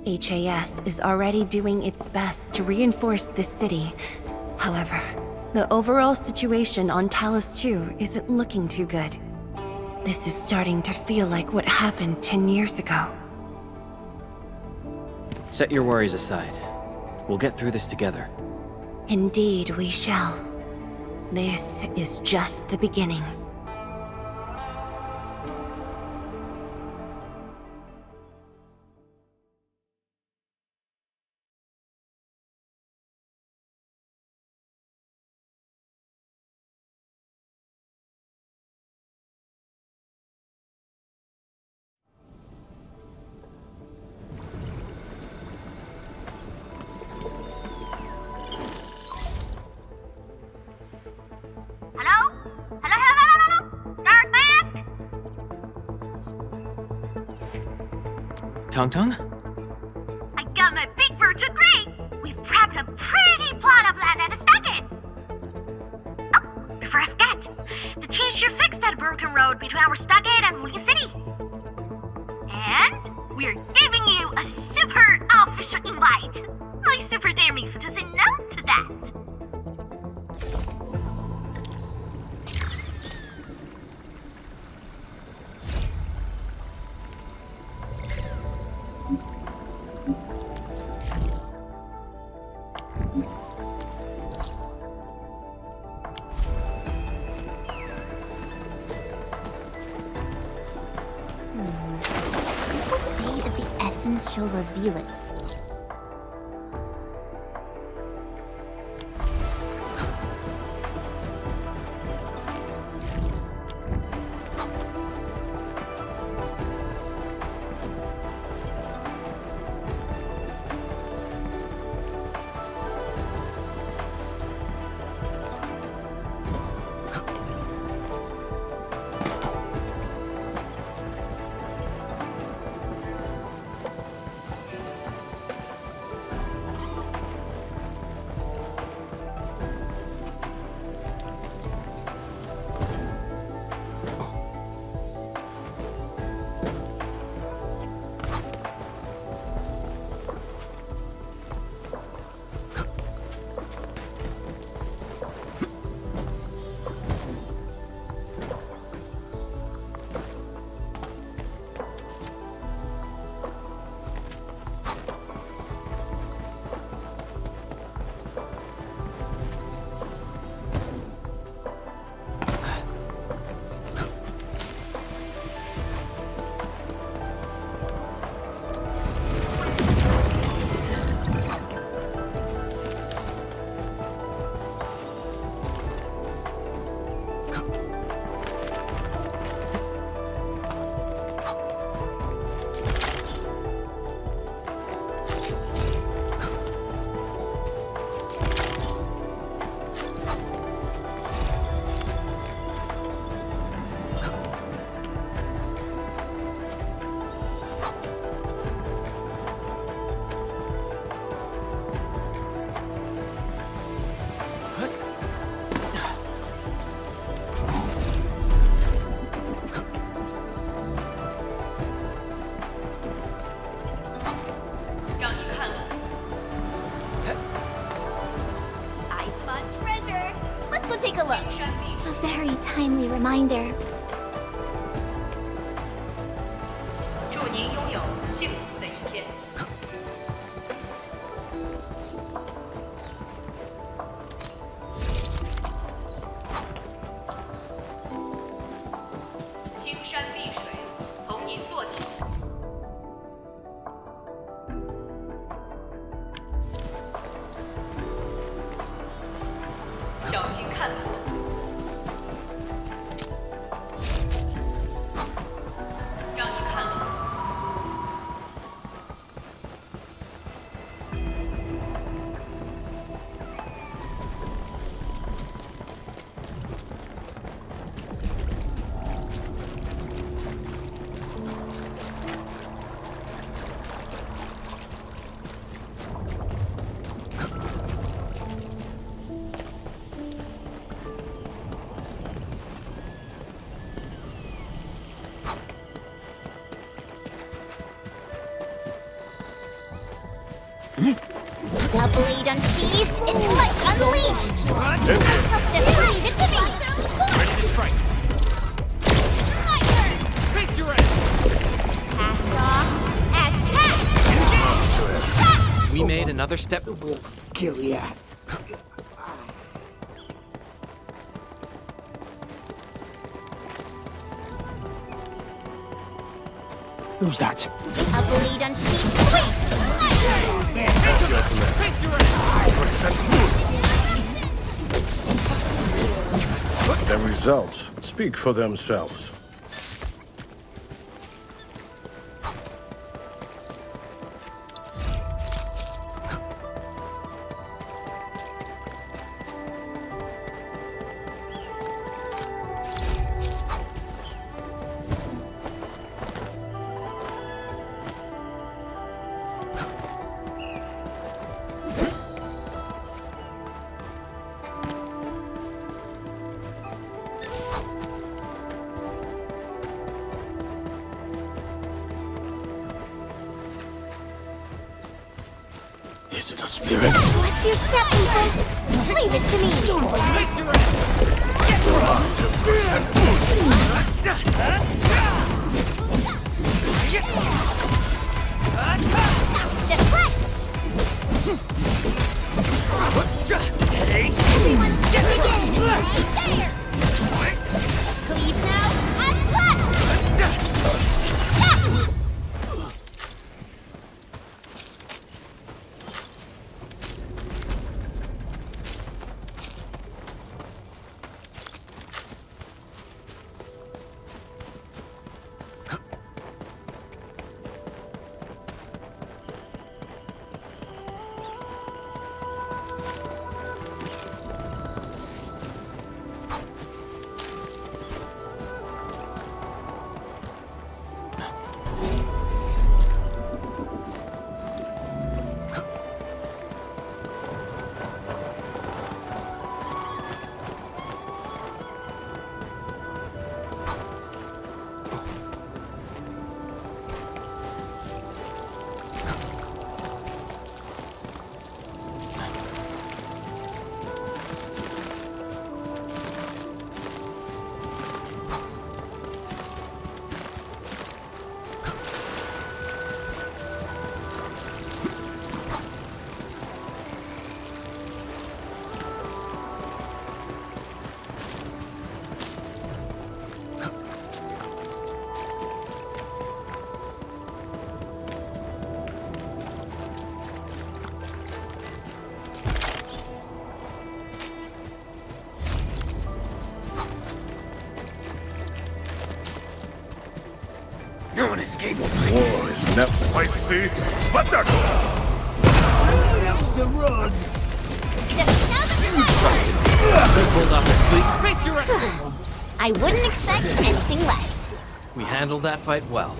HAS is already doing its best to reinforce this city. However, the overall situation on Talos 2 isn't looking too good. This is starting to feel like what happened 10 years ago. Set your worries aside. We'll get through this together. Indeed, we shall. This is just the beginning. Tong? I got my big bird to great! We've prepped a pretty plot of land at a stockade! Oh, before I forget, the team sure fixed that broken road between our stockade and Wuling City. And we're giving you a super official invite. I super dare me to say no to that. People say that the essence shall reveal it. Take a look. A very timely reminder. 祝您拥有幸福的一天。青山碧水，从您做起。小心看路。The blade unsheathed, its light unleashed! Deflect it to me! Ready to strike. My turn! Face your end! Cast off as cast! We made another step. Kill ya. Who's that? A blade unsheathed, sweep! My turn! Face your end! The results speak for themselves. Is it a spirit? Let you step, people! Leave it to me! Deflect! Everyone's jumping in! Right there! Cleave now, and cut! No one escapes. War is never. Might see. What the? Else to run. They pulled off a sweep. Face your end! I wouldn't expect anything less. We handled that fight well.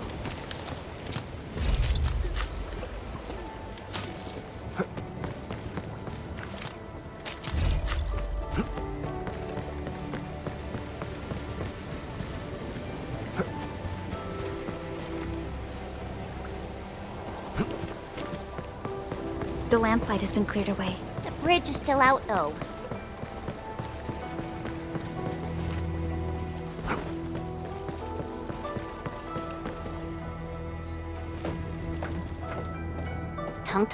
The landslide has been cleared away. The bridge is still out, though. Tung?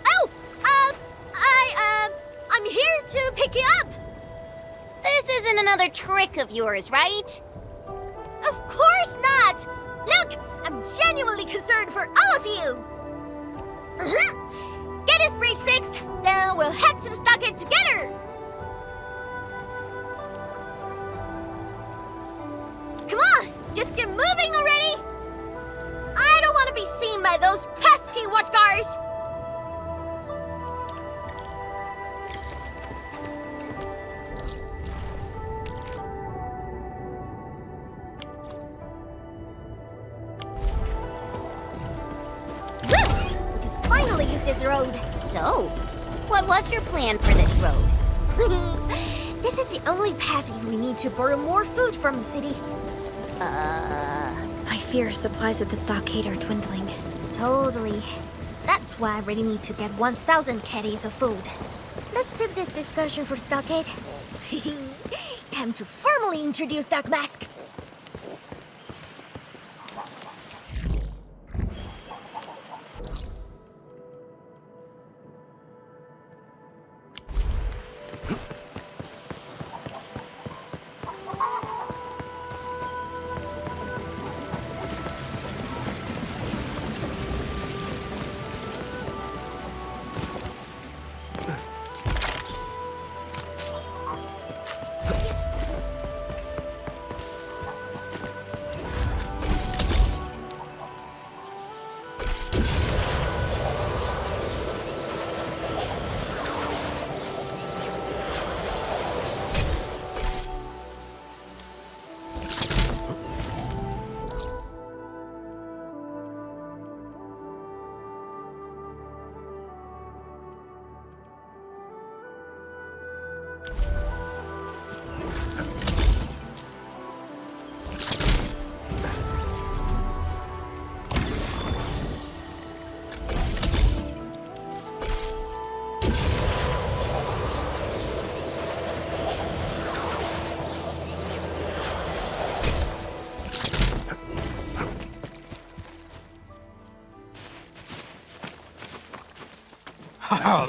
Oh! I'm here to pick you up! This isn't another trick of yours, right? Of course not! Look! I'm genuinely concerned for all of you! Get his bridge fixed, then we'll head to the stockade together! Come on! Just get moving already! I don't want to be seen by those pesky watchguards! Woo! We can finally use this road. So, what was your plan for this road? This is the only path we need to borrow more food from the city. I fear supplies at the stockade are dwindling. Totally. That's why I really need to get 1,000 caddies of food. Let's save this discussion for Stockade. Time to formally introduce Dark Mask.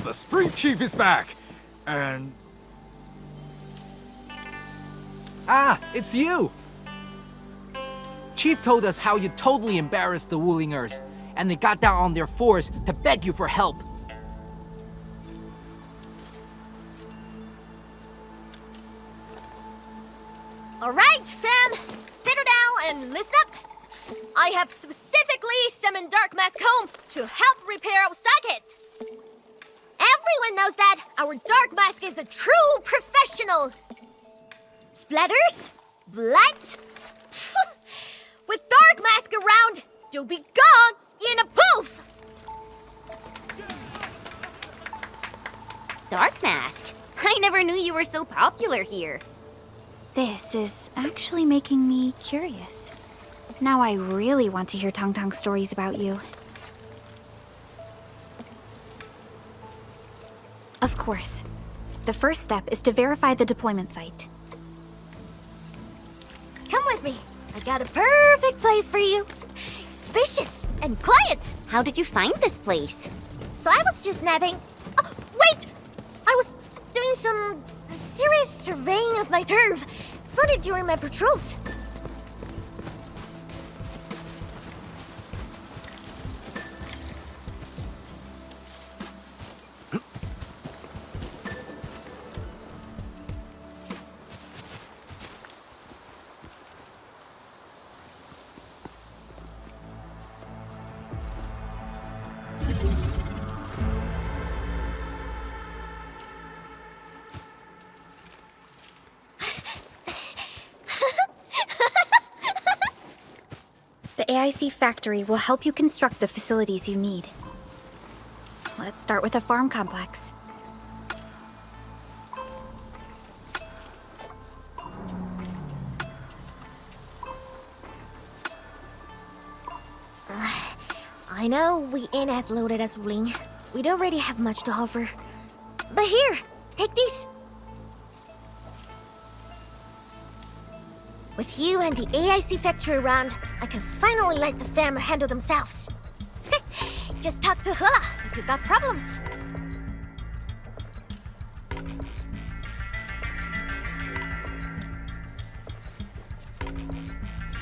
The Street Chief is back! And... Ah, it's you! Chief told us how you totally embarrassed the Wulingers, and they got down on their fours to beg you for help. Alright, fam! Settle down and listen up! I have specifically summoned Dark Mask home to help repair our Stockade! Everyone knows that our Dark Mask is a true professional! Splatters? Blood? With Dark Mask around, you'll be gone in a poof! Dark Mask? I never knew you were so popular here. This is actually making me curious. Now I really want to hear Tong Tong stories about you. Of course. The first step is to verify the deployment site. Come with me. I got a perfect place for you. Spacious and quiet. How did you find this place? So I was just napping. Oh, wait! I was doing some serious surveying of my turf. Flooded during my patrols. The AIC factory will help you construct the facilities you need. Let's start with a farm complex. I know we ain't as loaded as Wuling. We don't really have much to offer. But here, take these. With you and the AIC factory around, I can finally let the fam handle themselves. Just talk to Hula if you got problems.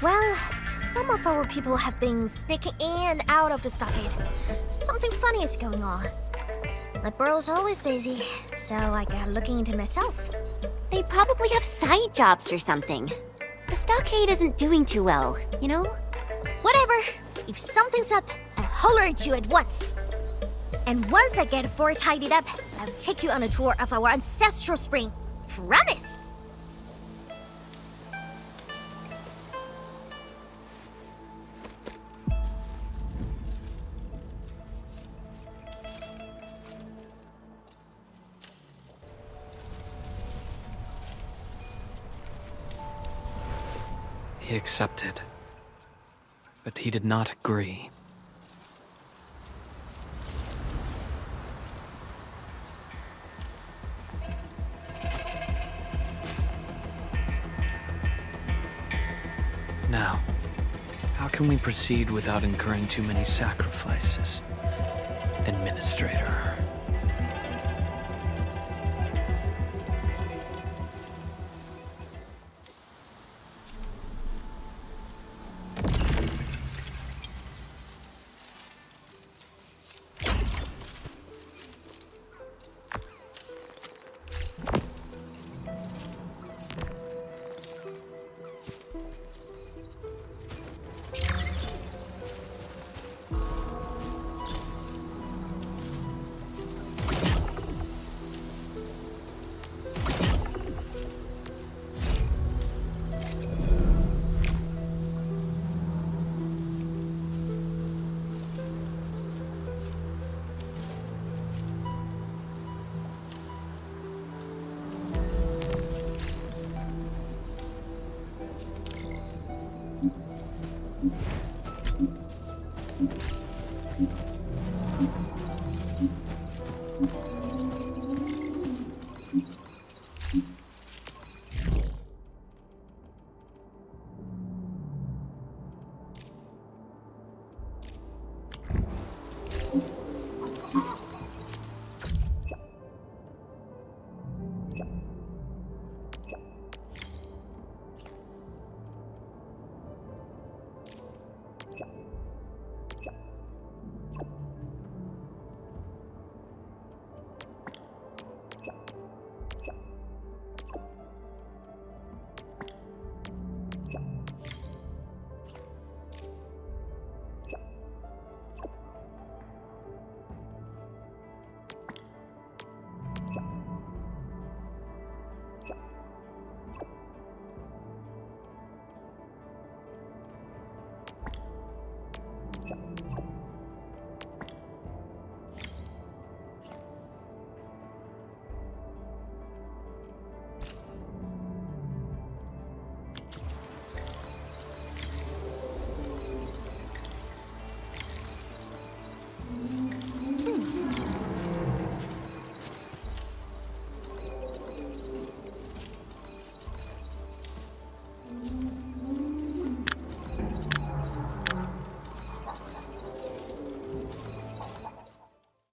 Well, some of our people have been sneaking in and out of the stockade. Something funny is going on. My burrow's always busy, so I got looking into myself. They probably have side jobs or something. The stockade isn't doing too well, you know? Whatever. If something's up, I'll holler at you at once. And once I get fort tidied up, I'll take you on a tour of our ancestral spring. Promise! He accepted, but he did not agree. Now, how can we proceed without incurring too many sacrifices? Administrator.